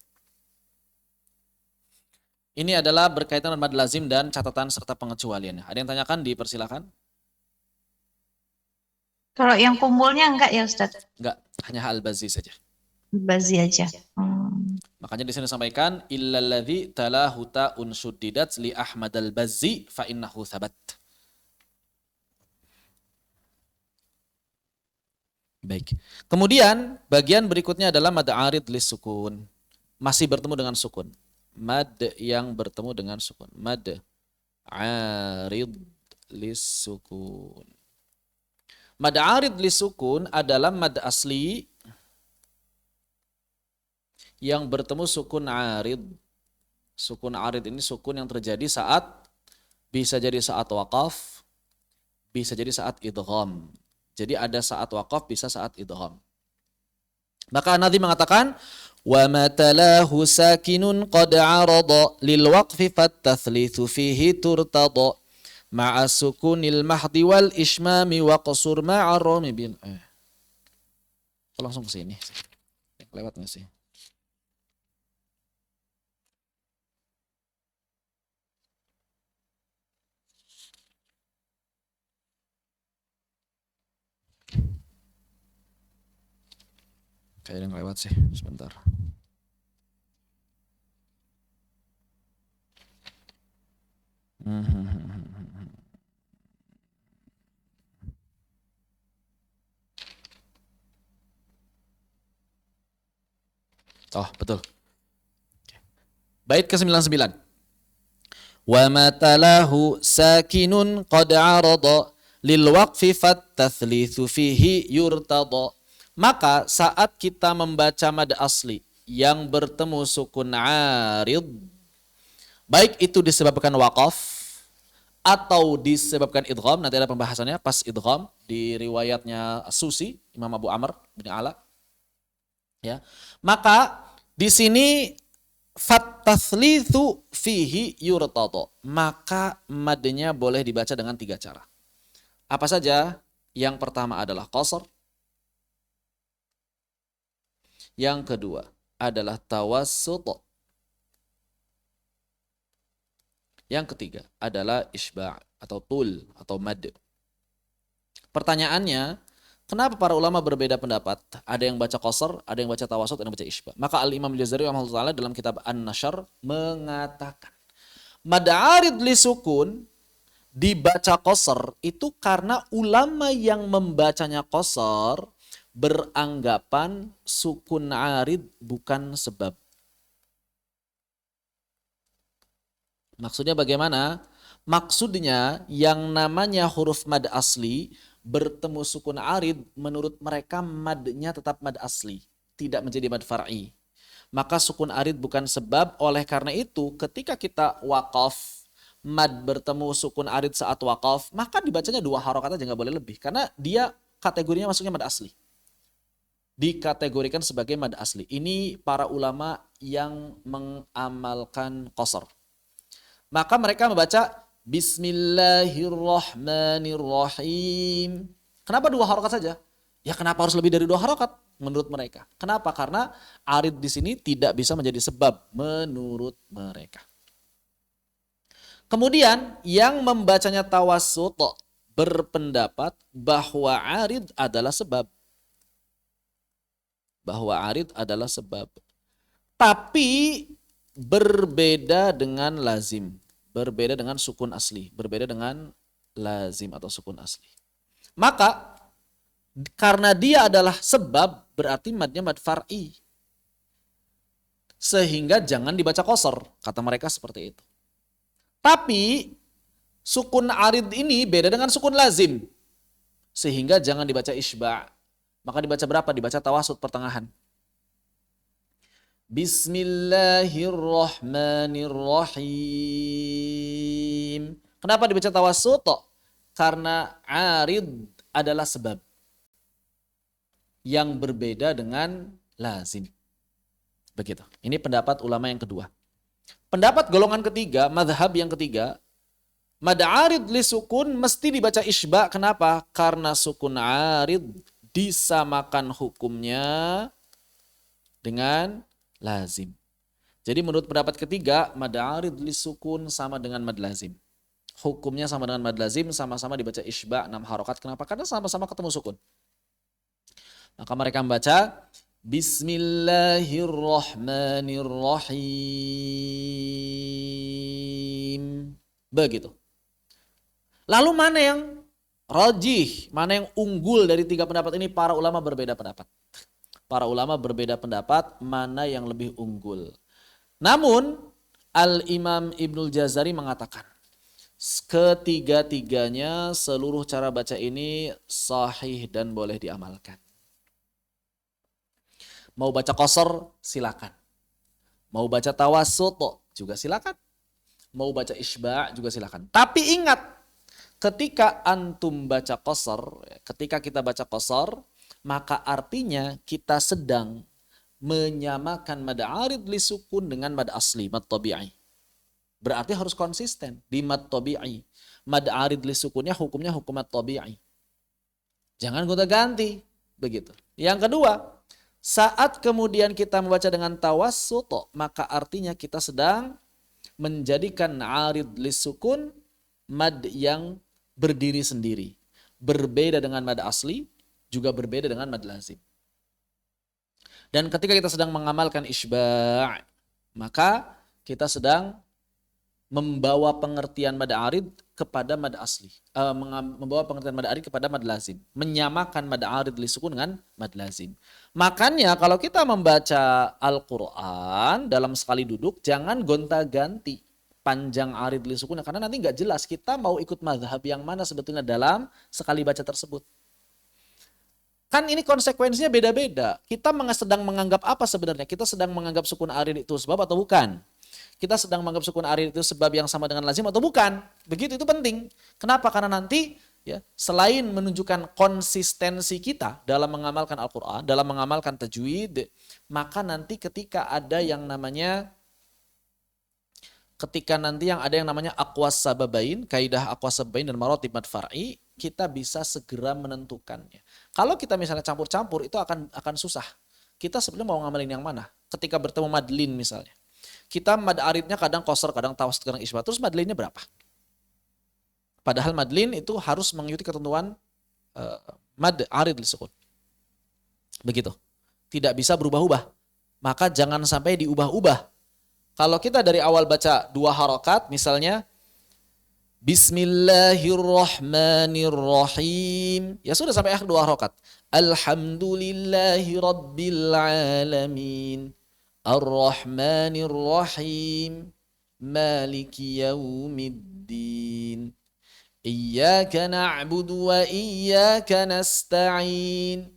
Ini adalah berkaitan dengan mad lazim dan catatan serta pengecualiannya. Ada yang tanyakan? Dipersilakan. Kalau yang kumpulnya enggak ya Ustaz? Enggak, hanya Al-Bazzi saja. Bazi aja. Makanya di sini disampaikan illalladzi talahu ta'un syuddidat li Ahmad al-Bazzi fa innahu thabat. Baik. Kemudian bagian berikutnya adalah mad arid lis sukun. Masih bertemu dengan sukun. Mad yang bertemu dengan sukun. Mad arid lis sukun. Mad arid lis sukun adalah mad asli yang bertemu sukun arid. Sukun arid ini sukun yang terjadi saat, bisa jadi saat waqaf, bisa jadi saat idgham. Jadi ada saat waqaf, bisa saat idgham. Maka Nadhim mengatakan wa matalahu sakinun qad arada lil waqfi fatathlithu fihi turtada ma'a sukunil mahdi wal ishmami wa qasur ma'a rami bin langsung ke sini. Lewat enggak sih? Kayaknya yang lewat sih, sebentar. Oh, betul. Bait ke-99. Wa matalahu sakinun qad arada lil waqfi fatathlithu fihi yurtada. Maka saat kita membaca mad asli yang bertemu sukun arid, baik itu disebabkan waqaf atau disebabkan idgham, nanti ada pembahasannya pas idgham di riwayatnya Susi, Imam Abu Amr bin Ala. Ya. Maka di sini fatathlithu fihi yurtada. Maka madnya boleh dibaca dengan 3 cara. Apa saja? Yang pertama adalah qasr. Yang kedua adalah tawassut. Yang ketiga adalah isba' atau tul atau mad. Pertanyaannya, kenapa para ulama berbeda pendapat? Ada yang baca qasar, ada yang baca tawasud, ada yang baca isba'. Maka Al-Imam Al-Jazari rahimahullah dalam kitab An-Nashr mengatakan, mad arid li sukun dibaca qasar itu karena ulama yang membacanya qasar beranggapan sukun arid bukan sebab. Maksudnya bagaimana? Maksudnya yang namanya huruf mad asli bertemu sukun arid, menurut mereka madnya tetap mad asli, tidak menjadi mad far'i. Maka sukun arid bukan sebab, oleh karena itu ketika kita waqaf, mad bertemu sukun arid saat waqaf, maka dibacanya 2 harokat aja, nggak boleh lebih. Karena dia kategorinya masuknya mad asli. Dikategorikan sebagai mad asli. Ini para ulama yang mengamalkan qasar. Maka mereka membaca Bismillahirrahmanirrahim. Kenapa 2 harokat saja? Ya kenapa harus lebih dari 2 harokat? Menurut mereka. Kenapa? Karena arid di sini tidak bisa menjadi sebab menurut mereka. Kemudian yang membacanya tawassut berpendapat bahwa arid adalah sebab. Bahwa arid adalah sebab. Tapi berbeda dengan lazim, berbeda dengan sukun asli, berbeda dengan lazim atau sukun asli. Maka karena dia adalah sebab, berarti madnya mad far'i, sehingga jangan dibaca qasar, kata mereka seperti itu. Tapi sukun arid ini beda dengan sukun lazim, sehingga jangan dibaca isba'. Maka dibaca berapa? Dibaca tawasud pertengahan. Bismillahirrahmanirrahim. Kenapa dibaca tawassut? Karena arid adalah sebab yang berbeda dengan lazim. Begitu. Ini pendapat ulama yang kedua. Pendapat golongan ketiga, madhab yang ketiga, mad arid li sukun mesti dibaca isba'. Kenapa? Karena sukun arid disamakan hukumnya dengan lazim. Jadi menurut pendapat ketiga, mad arid li sukun sama dengan mad lazim. Hukumnya sama dengan mad lazim, sama-sama dibaca isba' 6 harokat. Kenapa? Karena sama-sama ketemu sukun. Maka mereka membaca Bismillahirrahmanirrahim. Begitu. Lalu mana yang rajih, mana yang unggul dari 3 pendapat ini? Para ulama berbeda pendapat. Para ulama berbeda pendapat mana yang lebih unggul. Namun Al-Imam Ibnul Jazari mengatakan ketiga-tiganya seluruh cara baca ini sahih dan boleh diamalkan. Mau baca qasar silakan. Mau baca tawassut juga silakan. Mau baca isba' juga silakan. Tapi ingat, ketika antum baca qasar, ketika kita baca qasar, maka artinya kita sedang menyamakan mad arid li sukun dengan mad asli, mad tabi'i. Berarti harus konsisten di mad tabi'i. Mad arid li sukunnya hukumnya hukum mad tabi'i. Jangan gonta-ganti, begitu. Yang kedua, saat kemudian kita membaca dengan tawassut, maka artinya kita sedang menjadikan arid li sukun mad yang berdiri sendiri. Berbeda dengan mad asli, juga berbeda dengan mad lazim. Dan ketika kita sedang mengamalkan isba', maka kita sedang membawa pengertian mad arid kepada mad asli. Membawa pengertian mad arid kepada mad lazim. Menyamakan mad arid li sukun dengan mad lazim. Makanya kalau kita membaca Al-Quran dalam sekali duduk, jangan gonta-ganti panjang arid li sukun, karena nanti nggak jelas kita mau ikut mazhab yang mana sebetulnya dalam sekali baca tersebut. Kan ini konsekuensinya beda-beda. Kita sedang menganggap apa sebenarnya? Kita sedang menganggap sukun arid itu sebab atau bukan? Kita sedang menganggap sukun arid itu sebab yang sama dengan lazim atau bukan? Begitu, itu penting. Kenapa? Karena nanti ya, selain menunjukkan konsistensi kita dalam mengamalkan Al-Quran, dalam mengamalkan tajwid, maka nanti ketika yang namanya aqwas sababain, kaidah aqwas sababain dan maratib mad far'i, kita bisa segera menentukannya. Kalau kita misalnya campur-campur, itu akan susah. Kita sebenarnya mau ngamalin yang mana? Ketika bertemu madlin misalnya, kita mad aridnya kadang qasar, kadang tawassul, kadang isbat. Terus madlinnya berapa? Padahal madlin itu harus mengikuti ketentuan mad arid lisukun. Begitu. Tidak bisa berubah-ubah. Maka jangan sampai diubah-ubah. Kalau kita dari awal baca 2 harokat, misalnya Bismillahirrahmanirrahim. Ya sudah sampai akhir 2 harokat. Alhamdulillahi Rabbil Alamin. Ar-Rahmanirrahim. Maliki Yaumiddin. Iyyaka na'budu wa iyyaka nasta'in.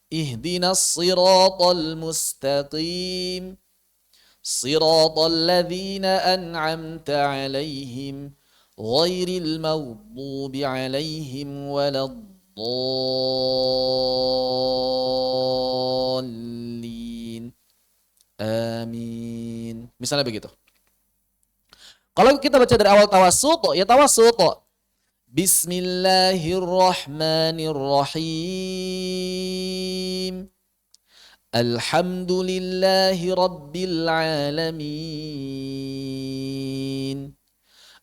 Ihdinas siratal mustaqim. Siratal ladzina an'amta 'alaihim ghairil maghdubi 'alaihim waladdallin. Amin. Misalnya begitu. Kalau kita baca dari awal tawassut, ya tawassut. Bismillahirrahmanirrahim. Alhamdulillahi Rabbil Alamin.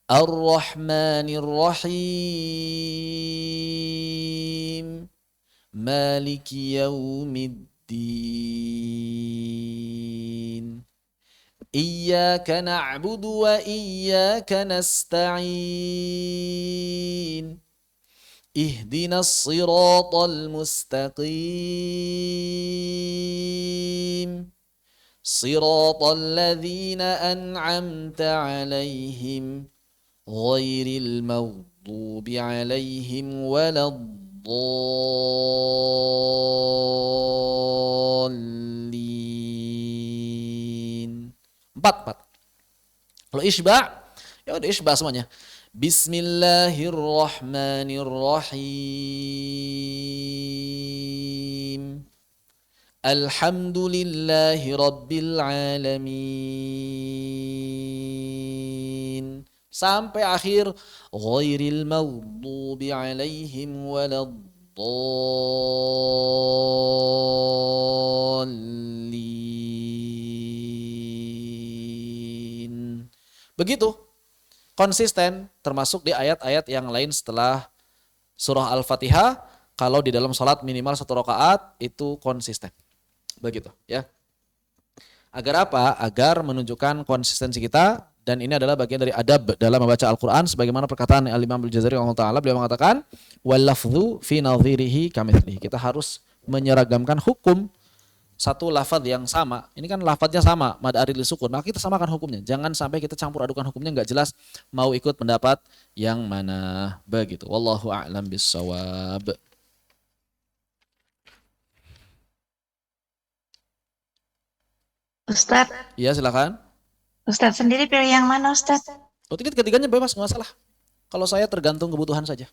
Ar-Rahmanir-Rahim. Maliki Yaumiddin. Iyyaka na'budu wa iyyaka nasta'in. Ihdinas siratal mustaqim. Siratal ladzina an'amta 'alaihim ghairil maghdubi 'alaihim waladdallin. 4. Kalau isba', ya udah isba' semuanya. Bismillahirrahmanirrahim. Alhamdulillahi Rabbil Alamin. Sampai akhir. Ghairil maghdubi alaihim waladdallin. Begitu. Konsisten termasuk di ayat-ayat yang lain setelah surah Al-Fatihah. Kalau di dalam sholat minimal 1 rakaat itu konsisten. Begitu ya. Agar apa? Agar menunjukkan konsistensi kita. Dan ini adalah bagian dari adab dalam membaca Al-Quran. Sebagaimana perkataan Al-Imam Al-Jazari rahimahullah ta'ala, beliau mengatakan wal lafdhu fi nadhirihi kamitslihi. Kita harus menyeragamkan hukum satu lafaz yang sama. Ini kan lafaznya sama, mad arid lisukun. Maka kita samakan hukumnya. Jangan sampai kita campur adukan hukumnya, nggak jelas mau ikut pendapat yang mana. Begitu. Wallahu a'lam bissawab. Ustadz, Iya silakan. Ustadz sendiri pilih yang mana Ustadz? Oh, ketiganya bebas, nggak masalah. Kalau saya tergantung kebutuhan saja.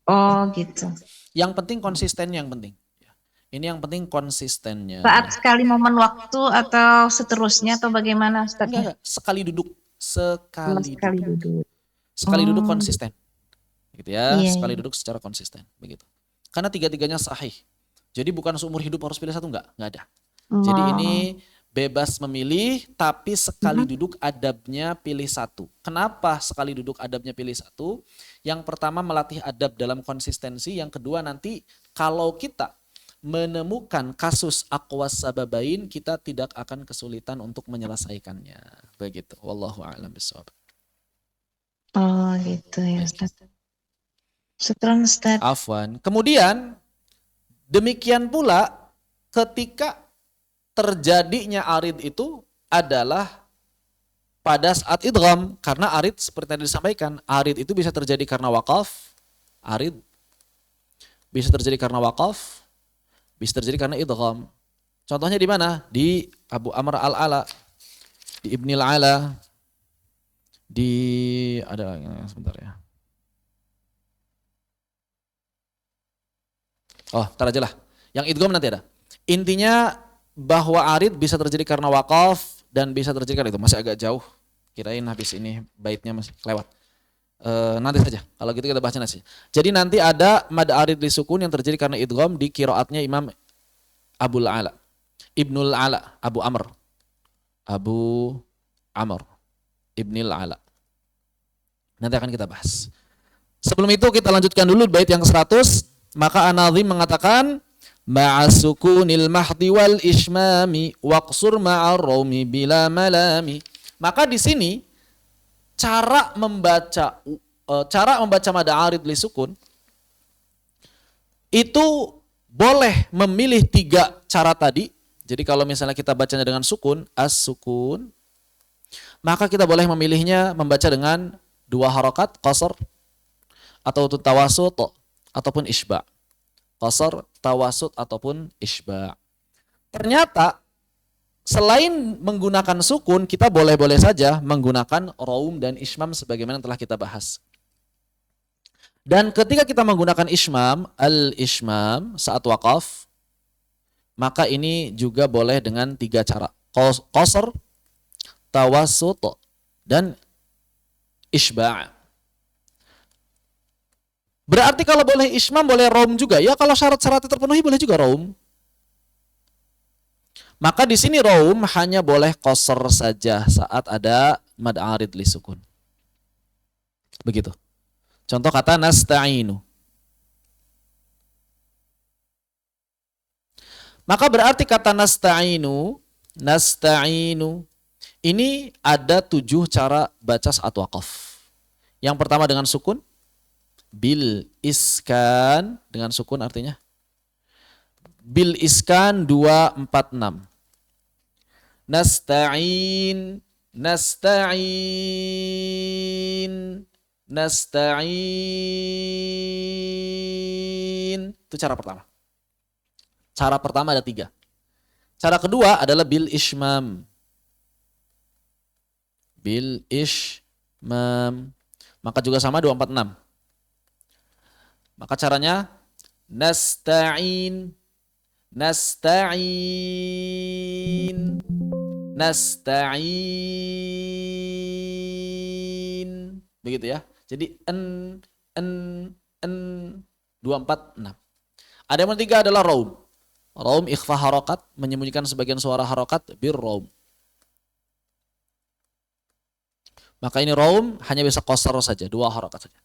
Oh gitu. Yang penting konsistennya yang penting. Ini yang penting konsistennya. Saat sekali momen waktu atau seterusnya atau bagaimana Ustadz? Enggak. Sekali duduk. Sekali duduk. Sekali duduk konsisten. Gitu ya. Iya, Sekali iya. duduk secara konsisten. Begitu. Karena tiga-tiganya sahih. Jadi bukan seumur hidup harus pilih satu, enggak ada. Jadi ini bebas memilih, tapi sekali duduk adabnya pilih satu. Kenapa sekali duduk adabnya pilih satu? Yang pertama melatih adab dalam konsistensi. Yang kedua nanti kalau kita menemukan kasus aqwas sababain, kita tidak akan kesulitan untuk menyelesaikannya. Begitu. Wallahu a'lam bishawab. Oh gitu ya Ustaz. Syukran Ustaz. Afwan. Kemudian demikian pula ketika terjadinya arid itu adalah pada saat idgham, karena arid seperti yang disampaikan, arid itu bisa terjadi karena waqaf, arid bisa terjadi karena waqaf, bisa terjadi karena idgham. Contohnya di mana? Di Abu Amr al-Ala, di Ibnil Ala, di ada sebentar ya. Oh, tar aja lah. Yang idgham nanti ada. Intinya bahwa arid bisa terjadi karena waqaf dan bisa terjadi karena itu. Masih agak jauh. Kirain habis ini baitnya masih kelewat. Nanti saja. Kalau gitu kita bahasnya nanti. Jadi nanti ada mad arid li sukun yang terjadi karena idgham di qiraatnya Imam Abul Ala, Ibnul Ala, Abu Amr. Abu Amr ibnil Ala. Nanti akan kita bahas. Sebelum itu kita lanjutkan dulu bait yang ke-100. Maka An-Nazim mengatakan ma'asukunil mahdi wal ishmami waqsur ma'ar raumi bila malami. Maka di sini cara membaca mad arid li sukun itu boleh memilih 3 cara tadi. Jadi kalau misalnya kita bacanya dengan sukun, as-sukun, maka kita boleh memilihnya membaca dengan 2 harokat, qasar, atau tawasut, ataupun isba'. Qasar, tawasut, ataupun isba'. Ternyata, selain menggunakan sukun, kita boleh-boleh saja menggunakan raum dan ismam sebagaimana telah kita bahas. Dan ketika kita menggunakan ismam, al-ismam, saat waqaf, maka ini juga boleh dengan 3 cara. Qasar, tawasut, dan isba'. Berarti kalau boleh ismam, boleh raum juga. Ya kalau syarat-syaratnya terpenuhi boleh juga raum. Maka di sini raum hanya boleh qasar saja saat ada mad arid li sukun. Begitu. Contoh kata nasta'inu. Maka berarti kata nasta'inu ini ada 7 cara baca saat waqaf. Yang pertama dengan sukun, bil iskan, dengan sukun artinya bil iskan 246. Nasta'in, itu cara pertama. Cara pertama ada 3. Cara kedua adalah bil ishmam. Bil ishmam. Maka juga sama 246. Maka caranya nasta'in. Begitu ya. Jadi en 246. Ada yang ketiga adalah raum. Raum ikhfa harokat, menyembunyikan sebagian suara harokat bir raum. Maka ini raum hanya bisa qasar saja, 2 harokat saja.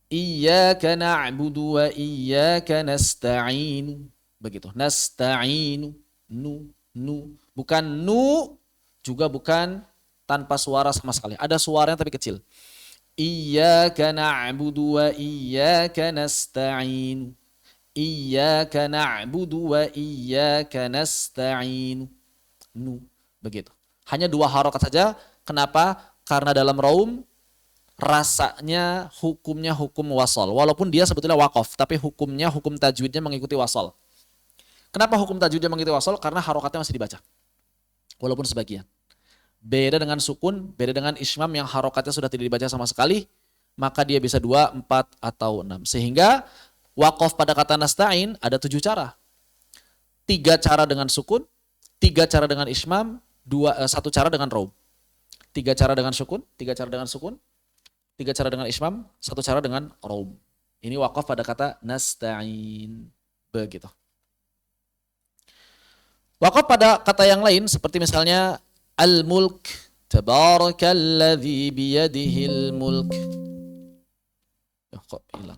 Iyyaka na'budu wa iyyaka nasta'in. Begitu. Nasta'inu, nu. Bukan nu, juga bukan tanpa suara sama sekali. Ada suaranya tapi kecil. Iyyaka na'budu wa iyyaka nasta'in. Iyyaka na'budu wa iyyaka nasta'in. Nu. Begitu. Hanya 2 harokat saja. Kenapa? Karena dalam raum rasanya hukumnya hukum wasal. Walaupun dia sebetulnya waqaf, tapi hukumnya, hukum tajwidnya mengikuti wasal. Kenapa hukum tajwidnya mengikuti wasal? Karena harokatnya masih dibaca. Walaupun sebagian. Beda dengan sukun, beda dengan ismam yang harokatnya sudah tidak dibaca sama sekali, maka dia bisa 2, 4, atau 6. Sehingga waqaf pada kata nasta'in ada 7 cara. 3 cara dengan sukun, 3 cara dengan ismam, 1 cara dengan raum. 3 cara dengan sukun, 3 cara dengan sukun, 3 cara dengan ismam, 1 cara dengan raum. Ini waqaf pada kata nasta'in. Begitu. Waqaf pada kata yang lain seperti misalnya al-mulk. Tabarakalladzi biyadihil mulk. Ya, kok hilang?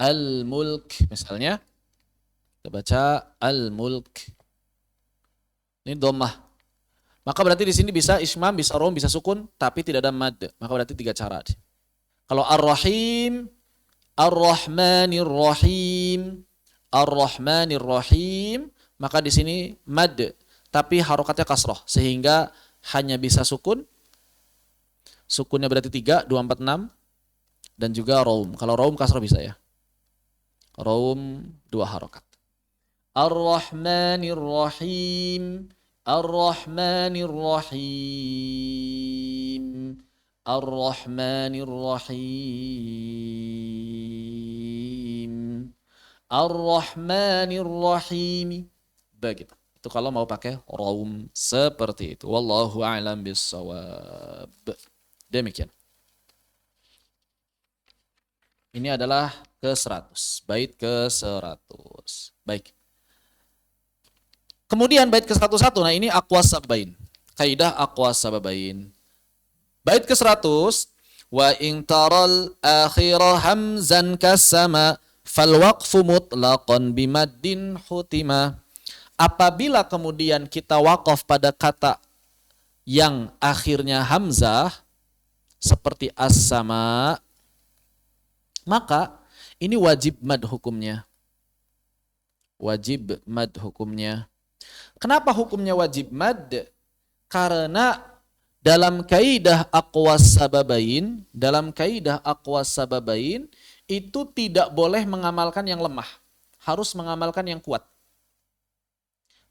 Al-mulk misalnya. Kita baca al-mulk. Ini dhammah. Maka berarti di sini bisa ismam, bisa raum, bisa sukun, tapi tidak ada mad. Maka berarti 3 cara. Kalau ar-rahim, ar-rahmanir rahim, ar-rahmanir rahim, maka di sini mad, tapi harokatnya kasroh, sehingga hanya bisa sukun. Sukunnya berarti 3, 2, 4, 6, dan juga raum. Kalau raum kasroh bisa ya. Raum 2 harokat. Ar-rahmanir rahim, ar-rahmanir rahim, ar-rahmanir rahim, ar-rahmanir rahim. Begitu. Itu kalau mau pakai raum seperti itu. Wallahu a'lam bissawab. Demikian. Ini adalah ke-100. Bait ke-100. Baik. Kemudian bait ke-101. Nah, ini aqwas sababain. Kaidah aqwas sababain. Bait ke-100, wa in taral akhira hamzan kasama fal waqfu mutlaqan bimaddin hutima. Apabila kemudian kita wakaf pada kata yang akhirnya hamzah seperti as-sama, maka ini wajib mad hukumnya. Wajib mad hukumnya. Kenapa hukumnya wajib mad? Karena dalam kaidah aqwas sababain, itu tidak boleh mengamalkan yang lemah, harus mengamalkan yang kuat.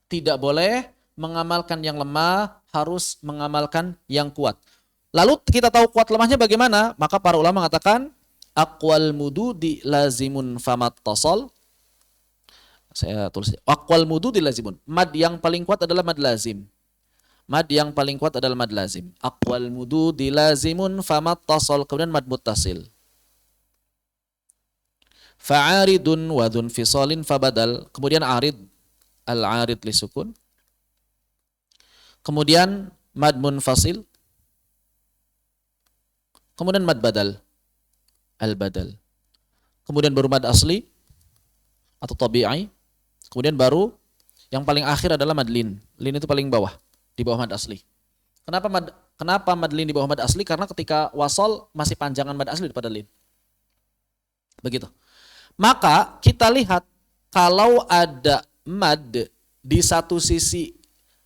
Tidak boleh mengamalkan yang lemah, harus mengamalkan yang kuat. Lalu kita tahu kuat lemahnya bagaimana? Maka para ulama mengatakan aqwal mududi lazimun famat tasal. Saya tulis aqwal mududi lazimun. Mad yang paling kuat adalah mad lazim. Mad yang paling kuat adalah mad lazim. Aqwal mududi lazimun famat tasal. Kemudian mad muttasil. Fa'aridun wa dhun fisalin fabadal. Kemudian arid. Al-arid li sukun. Kemudian mad munfasil. Kemudian mad badal. Al-badal. Kemudian baru mad asli atau tabi'i. Kemudian baru yang paling akhir adalah mad lin. Lin itu paling bawah, di bawah mad asli. Kenapa mad lin di bawah mad asli? Karena ketika wasol masih panjangan mad asli daripada lin. Begitu. Maka kita lihat kalau ada mad di satu sisi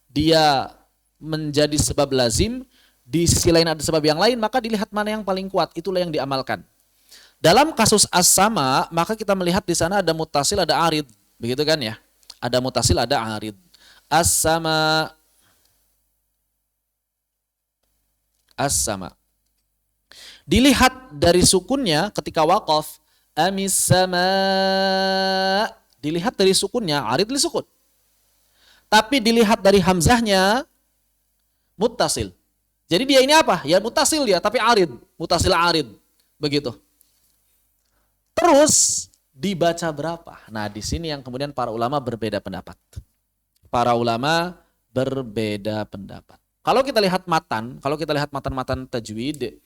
dia menjadi sebab lazim, di sisi lain ada sebab yang lain, maka dilihat mana yang paling kuat, itulah yang diamalkan. Dalam kasus as-sama, maka kita melihat di sana ada mutasil, ada arid, begitu kan ya? Ada mutasil, ada arid. As-sama, as-sama. Dilihat dari sukunnya ketika waqaf, amis-sama, dilihat dari sukunnya, arid li sukun. Tapi dilihat dari hamzahnya, muttasil. Jadi dia ini apa? Ya mutasil dia, tapi arid. Mutasil arid. Begitu. Terus dibaca berapa? Nah, di sini yang kemudian para ulama berbeda pendapat. Para ulama berbeda pendapat. Kalau kita lihat matan tajwid,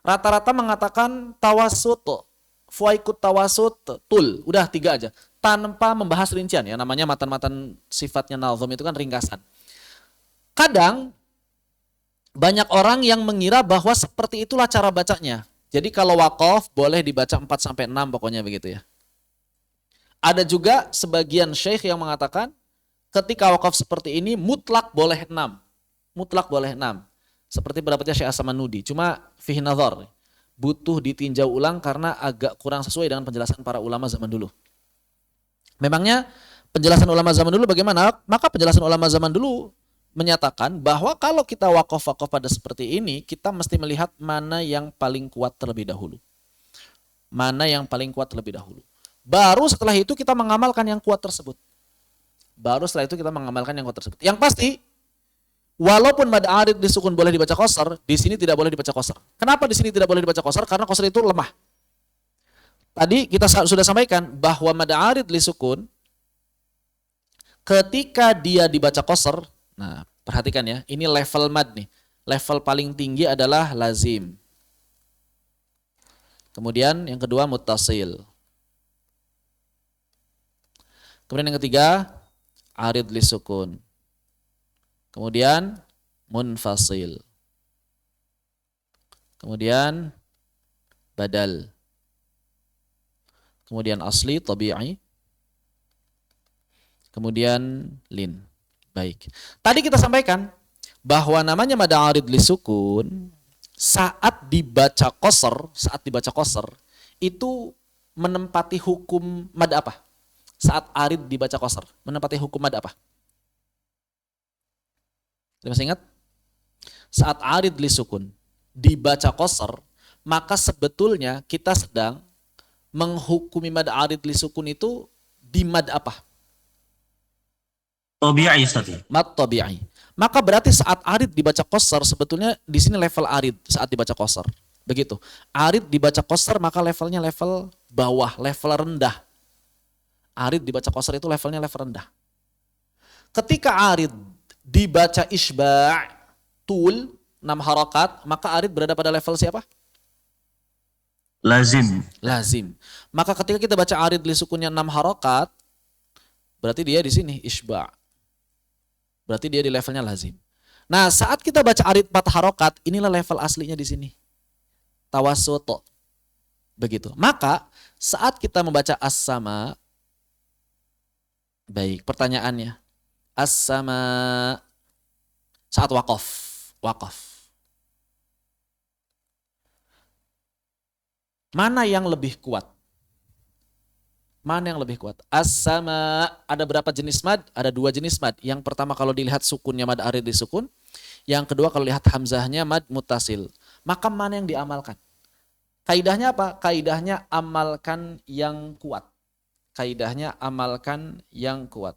rata-rata mengatakan tawasut, fuaikut tawasut, tul. Udah 3 aja. Tanpa membahas rincian ya. Namanya matan-matan sifatnya nazam itu kan ringkasan. Kadang banyak orang yang mengira bahwa seperti itulah cara bacanya. Jadi kalau waqaf boleh dibaca 4-6 pokoknya begitu ya. Ada juga sebagian syekh yang mengatakan ketika waqaf seperti ini mutlak boleh 6. Mutlak boleh 6. Seperti pendapatnya Syekh As-Samanudi. Cuma fihi nazar. Butuh ditinjau ulang karena agak kurang sesuai dengan penjelasan para ulama zaman dulu. Memangnya penjelasan ulama zaman dulu bagaimana? Maka penjelasan ulama zaman dulu menyatakan bahwa kalau kita waqaf pada seperti ini, kita mesti melihat mana yang paling kuat terlebih dahulu. Mana yang paling kuat terlebih dahulu. Baru setelah itu kita mengamalkan yang kuat tersebut. Yang pasti, walaupun mad arid di sukun boleh dibaca qasar, di sini tidak boleh dibaca qasar. Kenapa di sini tidak boleh dibaca qasar? Karena qasar itu lemah. Tadi kita sudah sampaikan bahwa mad arid li sukun, ketika dia dibaca qasar, nah, perhatikan ya, ini level mad nih. Level paling tinggi adalah lazim. Kemudian yang kedua muttasil. Kemudian yang ketiga arid li sukun. Kemudian munfasil. Kemudian badal. Kemudian asli tabi'i. Kemudian lin. Baik. Tadi kita sampaikan bahwa namanya mad arid li sukun saat dibaca qasar itu menempati hukum mad apa? Saat arid dibaca qasar, menempati hukum mad apa? Masih ingat? Saat arid li sukun dibaca qasar, maka sebetulnya kita sedang menghukumi mad arid li sukun itu di mad apa? Tabi'i Ustaz. Mad tabi'i. Maka berarti saat arid dibaca qasar sebetulnya di sini level arid saat dibaca qasar. Begitu. Arid dibaca qasr maka levelnya level bawah, level rendah. Arid dibaca qasr itu levelnya level rendah. Ketika arid dibaca isba' tul 6 harokat, maka arid berada pada level siapa? Lazim. Lazim. Maka ketika kita baca arid li sukunnya 6 harokat, berarti dia di sini isba'. Berarti dia di levelnya lazim. Nah, saat kita baca arid 4 harokat, inilah level aslinya di sini. Tawassuto. Begitu. Maka saat kita membaca as-sama, baik, pertanyaannya, as-sama saat waqaf. Mana yang lebih kuat? Mana yang lebih kuat? As-sama, ada berapa jenis mad? Ada 2 jenis mad. Yang pertama kalau dilihat sukunnya mad arid disukun. Yang kedua kalau lihat hamzahnya mad muttasil. Maka mana yang diamalkan? Kaidahnya apa? Kaidahnya amalkan yang kuat. Kaidahnya amalkan yang kuat.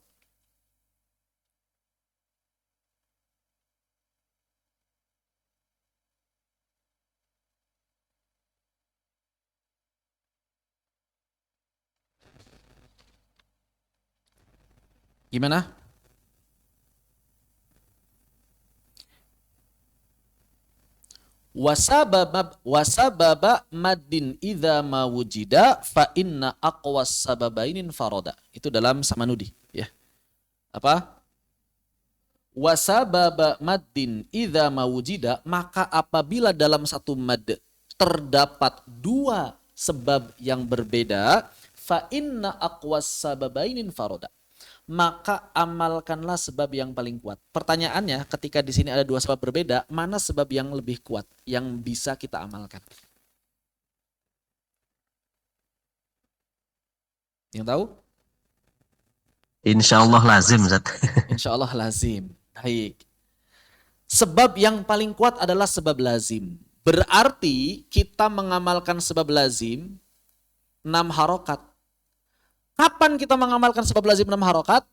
Gimana? Wasababa maddin idza ma wujida fa inna aqwas sababainin faroda. Itu dalam Samanudi, ya. Apa? Wasababa maddin idza ma wujida, maka apabila dalam satu mad terdapat 2 sebab yang berbeda, fa inna aqwas sababainin faroda. Maka amalkanlah sebab yang paling kuat. Pertanyaannya, ketika di sini ada 2 sebab berbeda, mana sebab yang lebih kuat yang bisa kita amalkan? Yang tahu? Insya Allah lazim, Zat. Insya Allah lazim. Baik. Sebab yang paling kuat adalah sebab lazim. Berarti kita mengamalkan sebab lazim 6 harokat. Kapan kita mengamalkan sebab lazim 6 harokat?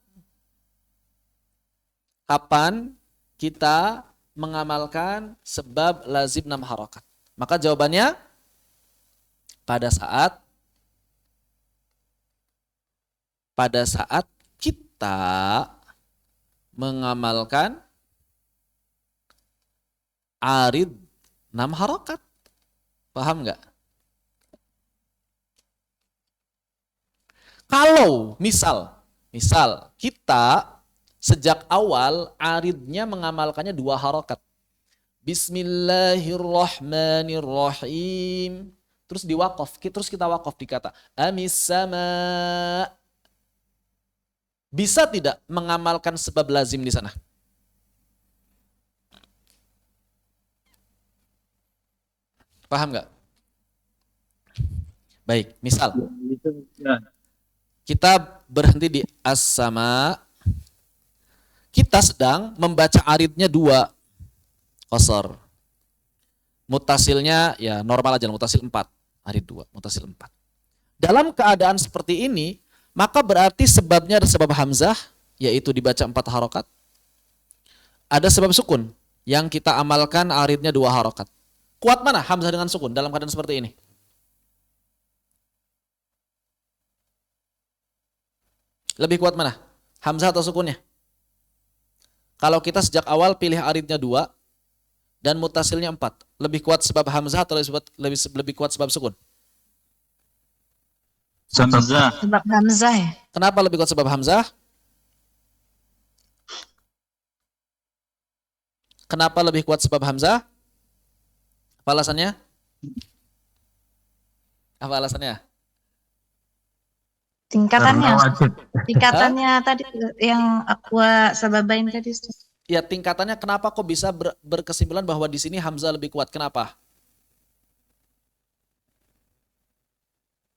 Kapan kita mengamalkan sebab lazim 6 harokat? Maka jawabannya pada saat kita mengamalkan arid 6 harokat. Paham nggak? Kalau misal kita sejak awal aridnya mengamalkannya 2 harokat. Bismillahirrahmanirrahim. Terus kita wakaf di kata amis sama. Bisa tidak mengamalkan sebab lazim di sana? Paham nggak? Baik, misal kita berhenti di as-sama, kita sedang membaca aridnya 2 qasar. Mutasilnya ya normal aja, mutasil 4, arid 2, mutasil 4. Dalam keadaan seperti ini, maka berarti sebabnya ada sebab hamzah, yaitu dibaca 4 harokat. Ada sebab sukun, yang kita amalkan aridnya 2 harokat. Kuat mana hamzah dengan sukun dalam keadaan seperti ini? Lebih kuat mana? Hamzah atau sukunnya? Kalau kita sejak awal pilih aridnya 2 dan mutasilnya 4, lebih kuat sebab hamzah atau lebih kuat sebab sukun? Hamzah. Sebab hamzah ya. Kenapa lebih kuat sebab hamzah? Kenapa lebih kuat sebab hamzah? Apa alasannya? Apa alasannya? Tingkatannya tadi yang aqua sababain tadi. Ya, tingkatannya kenapa kok bisa berkesimpulan bahwa di sini hamzah lebih kuat? Kenapa?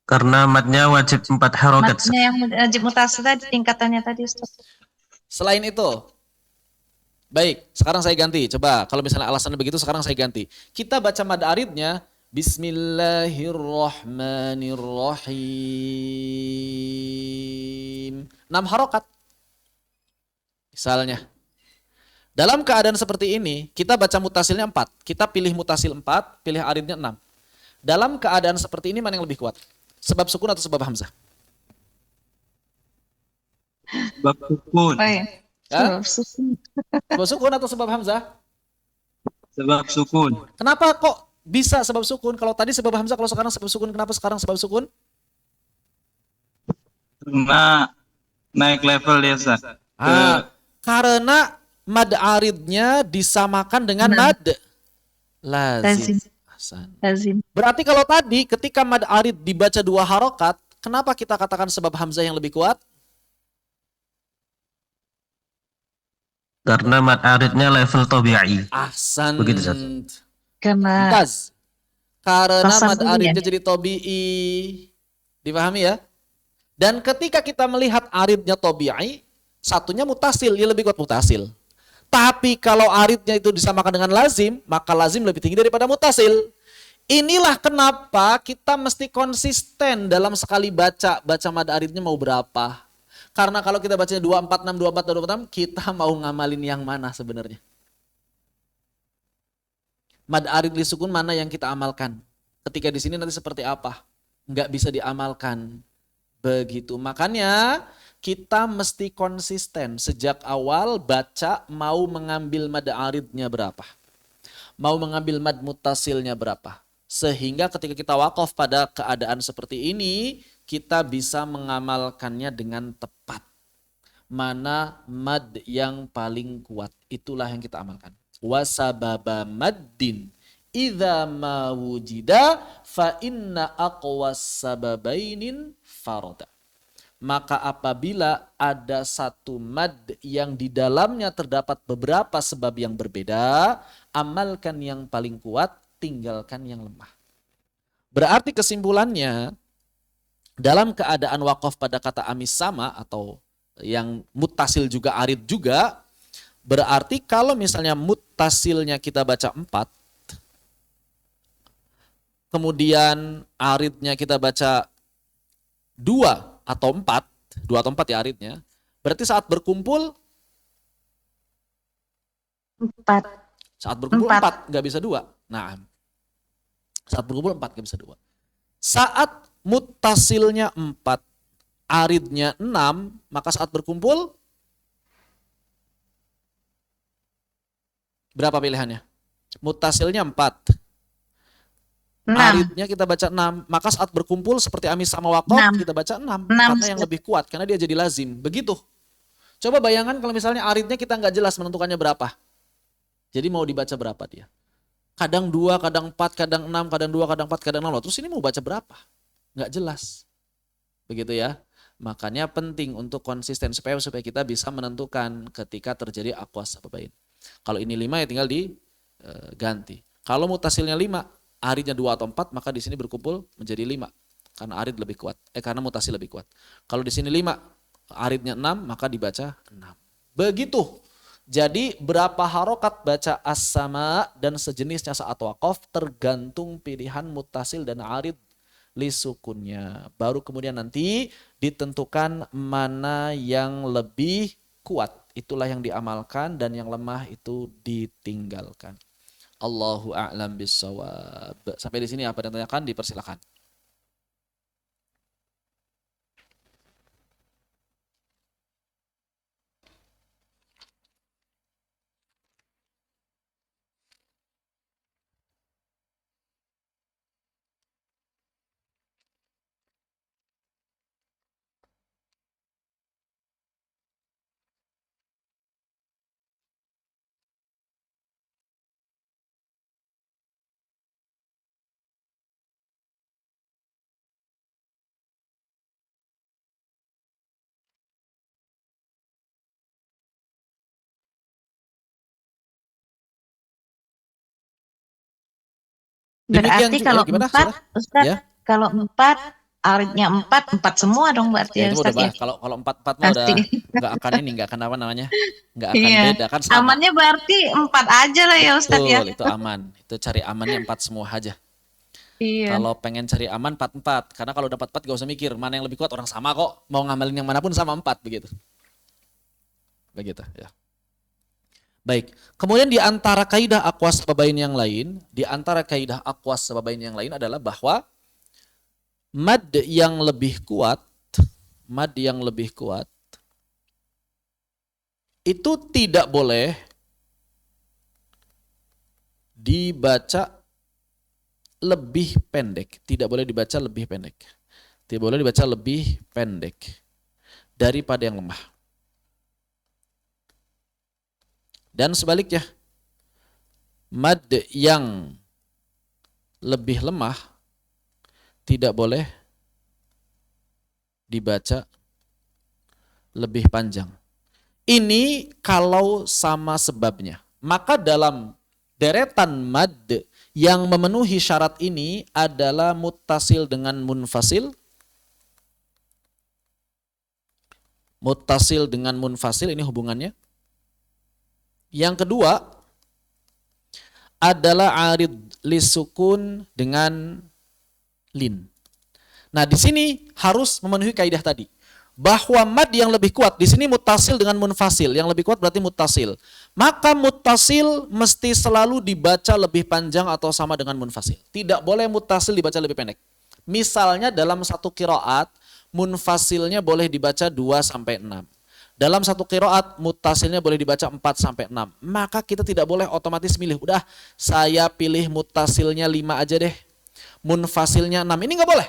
Karena matnya wajib 4 harokat. Matnya yang wajib mutasil tadi, tingkatannya tadi, Ustaz. Selain itu, baik, sekarang saya ganti. Coba, kalau misalnya alasannya begitu, sekarang saya ganti. Kita baca mad aridnya, Bismillahirrahmanirrahim. 6 harokat. Misalnya. Dalam keadaan seperti ini, kita baca mutasilnya 4. Kita pilih mutasil 4, pilih aridnya 6. Dalam keadaan seperti ini mana yang lebih kuat? Sebab sukun atau sebab hamzah? Sebab sukun. Oh, iya. Ya? Sebab sukun. Sebab sukun atau sebab hamzah? Sebab sukun. Kenapa kok bisa sebab sukun? Kalau tadi sebab hamzah, kalau sekarang sebab sukun. Kenapa sekarang sebab sukun? Karena naik level ya Ustaz. Karena mad aridnya disamakan dengan mad lazim. Lazim. Berarti kalau tadi ketika mad arid dibaca 2 harokat, kenapa kita katakan sebab hamzah yang lebih kuat? Karena mad aridnya level tabi'i. Ahsan. Begitu, Ustaz. Karena Mumtaz. Karena Pasar mad dulu aridnya ya. jadi tobi'i. Dipahami ya? Dan ketika kita melihat aridnya tobi'i, satunya mutasil, dia lebih kuat mutasil. Tapi kalau aridnya itu disamakan dengan lazim, maka lazim lebih tinggi daripada mutasil. Inilah kenapa kita mesti konsisten dalam sekali baca mad aridnya mau berapa. Karena kalau kita bacanya 246, 24, 26, kita mau ngamalin yang mana sebenarnya? Mad arid li sukun mana yang kita amalkan? Ketika di sini nanti seperti apa? Nggak bisa diamalkan. Begitu. Makanya kita mesti konsisten sejak awal baca mau mengambil mad aridnya berapa. Mau mengambil mad mutasilnya berapa. Sehingga ketika kita wakaf pada keadaan seperti ini, kita bisa mengamalkannya dengan tepat. Mana mad yang paling kuat, itulah yang kita amalkan. Wasababa maddin idza ma wujida fa inna aqwas sababainin farada. Maka apabila ada satu mad yang di dalamnya terdapat beberapa sebab yang berbeda, amalkan yang paling kuat, tinggalkan yang lemah. Berarti kesimpulannya, dalam keadaan wakaf pada kata amis sama atau yang muttasil juga arid juga, berarti kalau misalnya muttasilnya kita baca 4, kemudian aridnya kita baca 2 atau 4, 2 atau 4 ya aridnya, berarti saat berkumpul 4. Saat berkumpul 4 nggak bisa 2. Nah, saat berkumpul 4 nggak bisa 2. Saat muttasilnya 4, aridnya 6, maka saat berkumpul berapa pilihannya? Muttasilnya 4. 6. Aridnya kita baca 6, maka saat berkumpul seperti amis sama waqaf 6. kita baca 6 6, karena yang Ustaz. lebih kuat karena dia jadi lazim. Begitu. Coba bayangkan kalau misalnya aridnya kita nggak jelas menentukannya berapa. Jadi mau dibaca berapa dia? Kadang 2, kadang 4, kadang 6, kadang 2, kadang 4, kadang 6. Terus ini mau baca berapa? Nggak jelas. Begitu ya. Makanya penting untuk konsisten supaya kita bisa menentukan ketika terjadi aqwas sababain. Kalau ini 5 ya tinggal diganti. Kalau mutasilnya 5, aridnya 2 atau 4, maka di sini berkumpul menjadi 5. Karena arid lebih kuat. Karena mutasil lebih kuat. Kalau di sini 5, aridnya 6, maka dibaca 6. Begitu. Jadi berapa harokat baca as-sama dan sejenisnya saat wakaf tergantung pilihan mutasil dan arid li sukunnya. Baru kemudian nanti ditentukan mana yang lebih kuat. Itulah yang diamalkan dan yang lemah itu ditinggalkan. Allahu a'lam bissawab. Sampai di sini apa yang ditanyakan dipersilakan. Demikian Berarti juga, kalau gimana? 4, Ustaz, Ya. kalau 4, aritnya 4 semua dong berarti Ya ya itu Ustaz udah ya. kalau 4 mah udah Pasti. nggak akan nggak akan apa namanya, nggak akan Iya. beda kan sama. Amannya berarti 4 aja lah ya Ustaz ya. Betul, itu aman. Itu cari amannya 4 semua aja. Iya. Kalau pengen cari aman 4, karena kalau dapat 4 gak usah mikir mana yang lebih kuat, orang sama kok. Mau ngamalin yang manapun sama 4 begitu. Begitu ya. Baik. Kemudian di antara kaidah aqwas sababain yang lain, adalah bahwa mad yang lebih kuat itu tidak boleh dibaca lebih pendek, daripada yang lemah. Dan sebaliknya, mad yang lebih lemah tidak boleh dibaca lebih panjang. Ini kalau sama sebabnya. Maka dalam deretan mad yang memenuhi syarat ini adalah muttasil dengan munfasil. Muttasil dengan munfasil, ini hubungannya. Yang kedua adalah arid lisukun dengan lin. Nah, di sini harus memenuhi kaidah tadi. Bahwa mad yang lebih kuat, di sini muttasil dengan munfasil. Yang lebih kuat berarti muttasil. Maka muttasil mesti selalu dibaca lebih panjang atau sama dengan munfasil. Tidak boleh muttasil dibaca lebih pendek. Misalnya dalam satu qiraat, munfasilnya boleh dibaca 2-6. Dalam satu qiraat muttasilnya boleh dibaca 4-6. Maka kita tidak boleh otomatis milih. Udah, saya pilih muttasilnya 5 aja deh. Munfasilnya 6. Ini nggak boleh.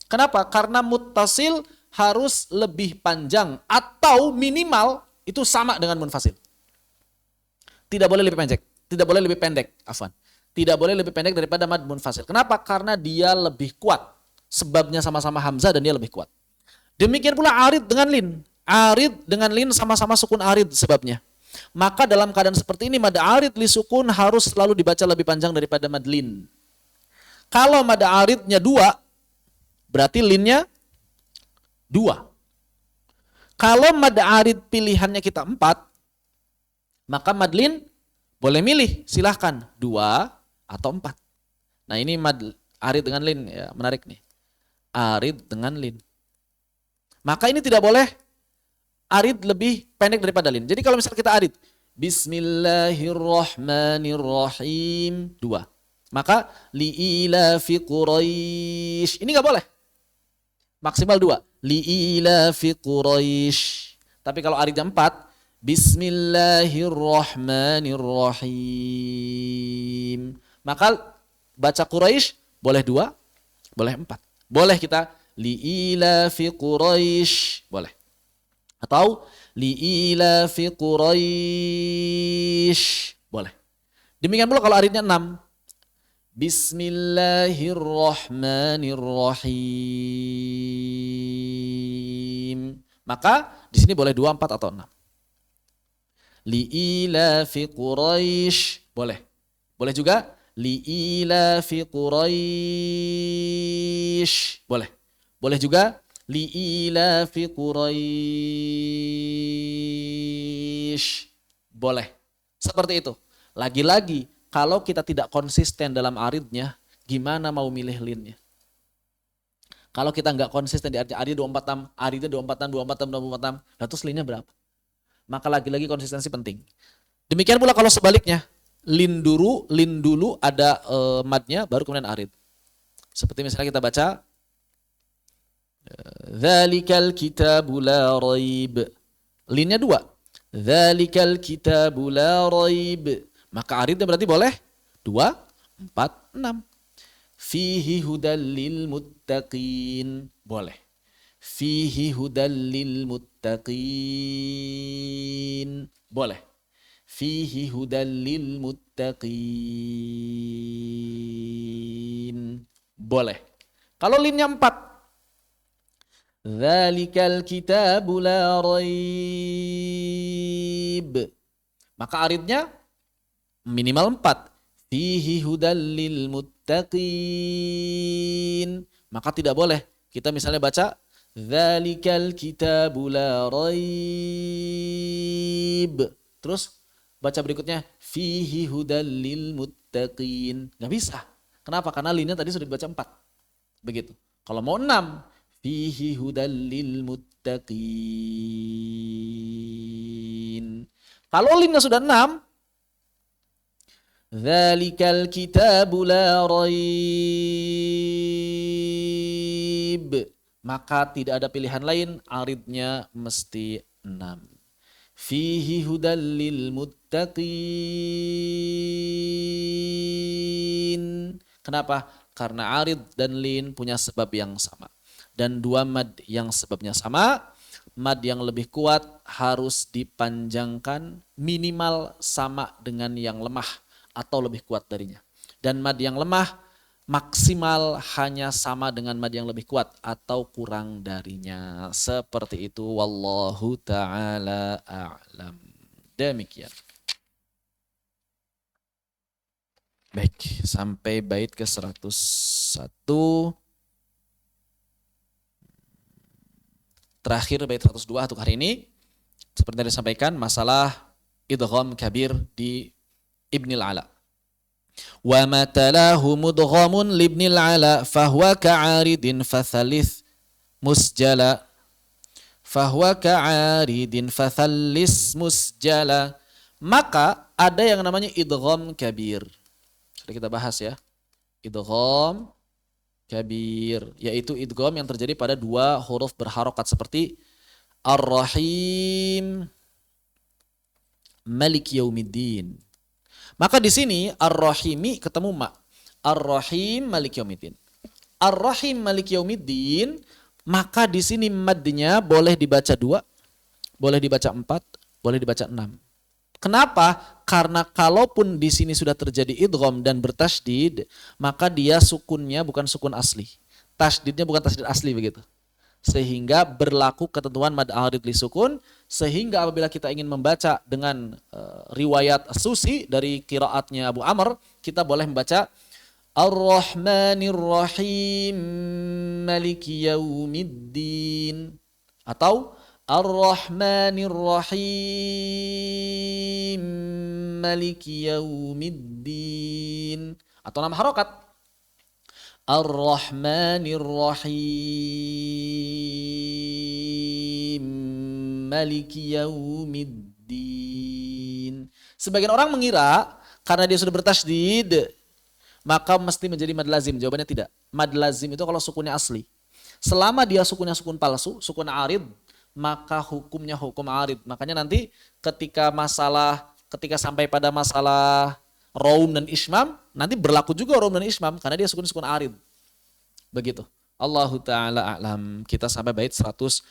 Kenapa? Karena muttasil harus lebih panjang atau minimal itu sama dengan munfasil. Tidak boleh lebih pendek. Tidak boleh lebih pendek daripada mad munfasil. Kenapa? Karena dia lebih kuat. Sebabnya sama-sama hamzah dan dia lebih kuat. Demikian pula arid dengan lin. Arid dengan lin sama-sama sukun arid sebabnya. Maka dalam keadaan seperti ini mad arid li sukun harus selalu dibaca lebih panjang daripada mad lin. Kalau mad aridnya 2, berarti linnya 2. Kalau mad arid pilihannya kita 4, maka mad lin boleh milih, silahkan 2 atau 4. Nah, ini mad arid dengan lin, ya, menarik nih. Arid dengan lin. Maka ini tidak boleh arid lebih pendek daripada lin. Jadi kalau misalnya kita arid, Bismillahirrahmanirrahim 2. Maka li'ilafi Quraisy. Ini nggak boleh. Maksimal 2. Li'ilafi Quraisy. Tapi kalau aridnya 4, Bismillahirrahmanirrahim. Maka baca Quraisy boleh 2, boleh 4. Boleh kita li'ilafi Quraisy, boleh. Atau li'ilafi Quraisy, boleh. Demikian pula kalau aridnya 6. Bismillahirrahmanirrahim. Maka di sini boleh 2, 4 atau 6. Li'ilafi Quraisy, boleh. Boleh juga li'ilafi Quraisy, boleh. Boleh juga li'ilafi Quraisy, boleh. Seperti itu. Lagi-lagi kalau kita tidak konsisten dalam aridnya, gimana mau milih linnya? Kalau kita nggak konsisten di aridnya, aridnya 246, aridnya 246, nah terus linnya berapa? Maka lagi-lagi konsistensi penting. Demikian pula kalau sebaliknya, lin dulu ada madnya, baru kemudian arid. Seperti misalnya kita baca, Dzalikal kitabu la raib. Linnya 2. Dzalikal kitabu la raib. Maka aridnya berarti boleh 2, 4, 6. Fihi hudal lil muttaqin. Boleh. Fihi hudal lil muttaqin. Boleh. Fihi hudal lil muttaqin. Boleh. Kalau linnya 4. Dzalikal kitabu la raib. Maka aridnya minimal 4. Fihi hudal lil muttaqin. Maka tidak boleh kita misalnya baca Dzalikal kitabu la raib. Terus baca berikutnya fihi hudal lil muttaqin. Enggak bisa. Kenapa? Karena linnya tadi sudah dibaca 4. Begitu. Kalau mau 6, fihi hudal lil muttaqin. Kalau linnya sudah 6, dzalikal kitabu la raib, maka tidak ada pilihan lain, aridnya mesti 6. Fihi hudal lil muttaqin. Kenapa? Karena arid dan lin punya sebab yang sama. Dan dua mad yang sebabnya sama, mad yang lebih kuat harus dipanjangkan minimal sama dengan yang lemah atau lebih kuat darinya. Dan mad yang lemah maksimal hanya sama dengan mad yang lebih kuat atau kurang darinya. Seperti itu. Wallahu ta'ala a'lam. Demikian. Baik, sampai bait ke 101. Terakhir bait 102 untuk hari ini. Seperti yang disampaikan, masalah idgham kabir di Ibnil Ala. Wa matalahu mudghamun libnil ala fahuwa ka'aridin fathalith musjala. Fahuwa ka'aridin fathalis musjala. Maka ada yang namanya idgham kabir. Sudah kita bahas ya. Idgham kabir, yaitu idgham yang terjadi pada dua huruf berharokat seperti Ar-Rahim Malik Yaumiddin. Maka di sini Ar-Rahimi ketemu ma. Ar-Rahim Malik Yaumiddin. Ar-Rahim Malik Yaumiddin, maka di sini madnya boleh dibaca 2, boleh dibaca 4, boleh dibaca 6. Kenapa? Karena kalaupun di sini sudah terjadi idgham dan bertasydid, maka dia sukunnya bukan sukun asli. Tasydidnya bukan tasydid asli begitu. Sehingga berlaku ketentuan mad arid li sukun, sehingga apabila kita ingin membaca dengan riwayat Susi dari qiraatnya Abu Amr, kita boleh membaca Ar-Rahmanir Rahim Maliki Yaumiddin atau Ar-Rahmanir Rahim Maliki Yaumiddin, atau nama harokat Ar-Rahmanir Rahim Maliki Yaumiddin. Sebagian orang mengira karena dia sudah bertasydid maka mesti menjadi mad lazim. Jawabannya tidak. Mad lazim itu kalau sukunnya asli. Selama dia sukunnya sukun palsu, sukun arid, maka hukumnya hukum arid. Makanya nanti ketika sampai pada masalah raum dan ismam, nanti berlaku juga raum dan ismam karena dia sukun arid. Begitu. Allahu ta'ala a'lam. Kita sampai bait 102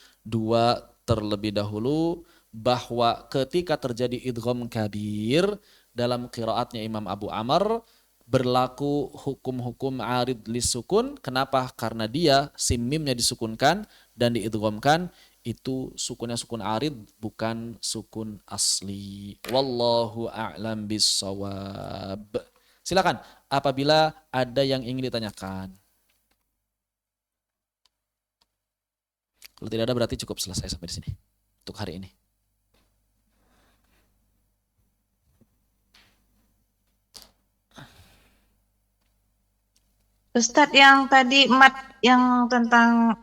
terlebih dahulu, bahwa ketika terjadi idgham kabir dalam qiraatnya Imam Abu Amr, berlaku hukum-hukum arid lisukun. Kenapa? Karena dia mimnya disukunkan dan diidghamkan, itu sukunnya sukun arid bukan sukun asli. Wallahu a'lam bissawab. Silakan apabila ada yang ingin ditanyakan. Kalau tidak ada berarti cukup selesai sampai di sini untuk hari ini. Ustadz, yang tadi mat yang tentang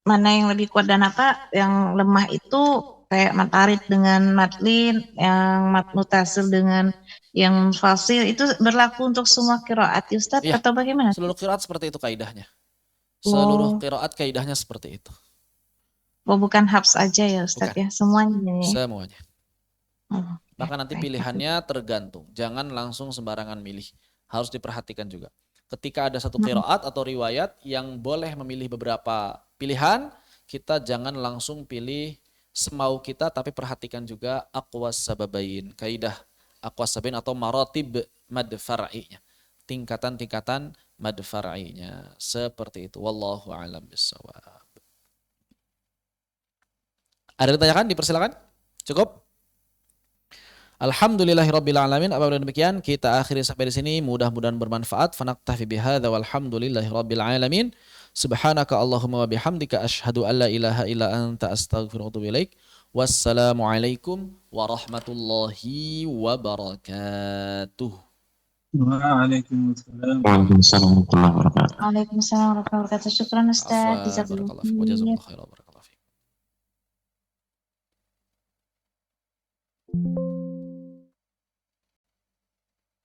mana yang lebih kuat dan apa yang lemah itu, kayak mat arid dengan mat lin, yang mat mutasil dengan yang fasil, itu berlaku untuk semua qiraat Ustadz, Iya, atau bagaimana? seluruh qiraat seperti itu kaidahnya. Seluruh qiraat kaidahnya seperti itu. Oh, bukan Hafs aja ya Ustadz, Bukan. ya, semuanya. Semuanya. Oh, Maka nanti pilihannya tergantung. Jangan langsung sembarangan milih. Harus diperhatikan juga. Ketika ada satu qiraat atau riwayat yang boleh memilih beberapa pilihan, kita jangan langsung pilih semau kita, tapi perhatikan juga aqwas sababain. Kaidah aqwas sababain atau maratib mad far'inya. Tingkatan-tingkatan mad far'inya. Seperti itu. Wallahu a'lam bissawab. Ada yang ditanyakan? Dipersilakan. Cukup? Alhamdulillahirabbil alamin. Apabila demikian kita akhiri sampai di sini, mudah-mudahan bermanfaat. Fanaktafi bihadza walhamdulillahirabbil alamin. Subhanaka Allahumma wa bihamdika asyhadu an la ilaha illa anta astaghfiruka wa atubu ilaik. Wassalamualaikum warahmatullahi wabarakatuh. Waalaikumsalam. Waalaikumsalam warahmatullahi wabarakatuh. Syukran Ustadz. Afwan, barakallahu fiik. Wa jazakumullahu khairan.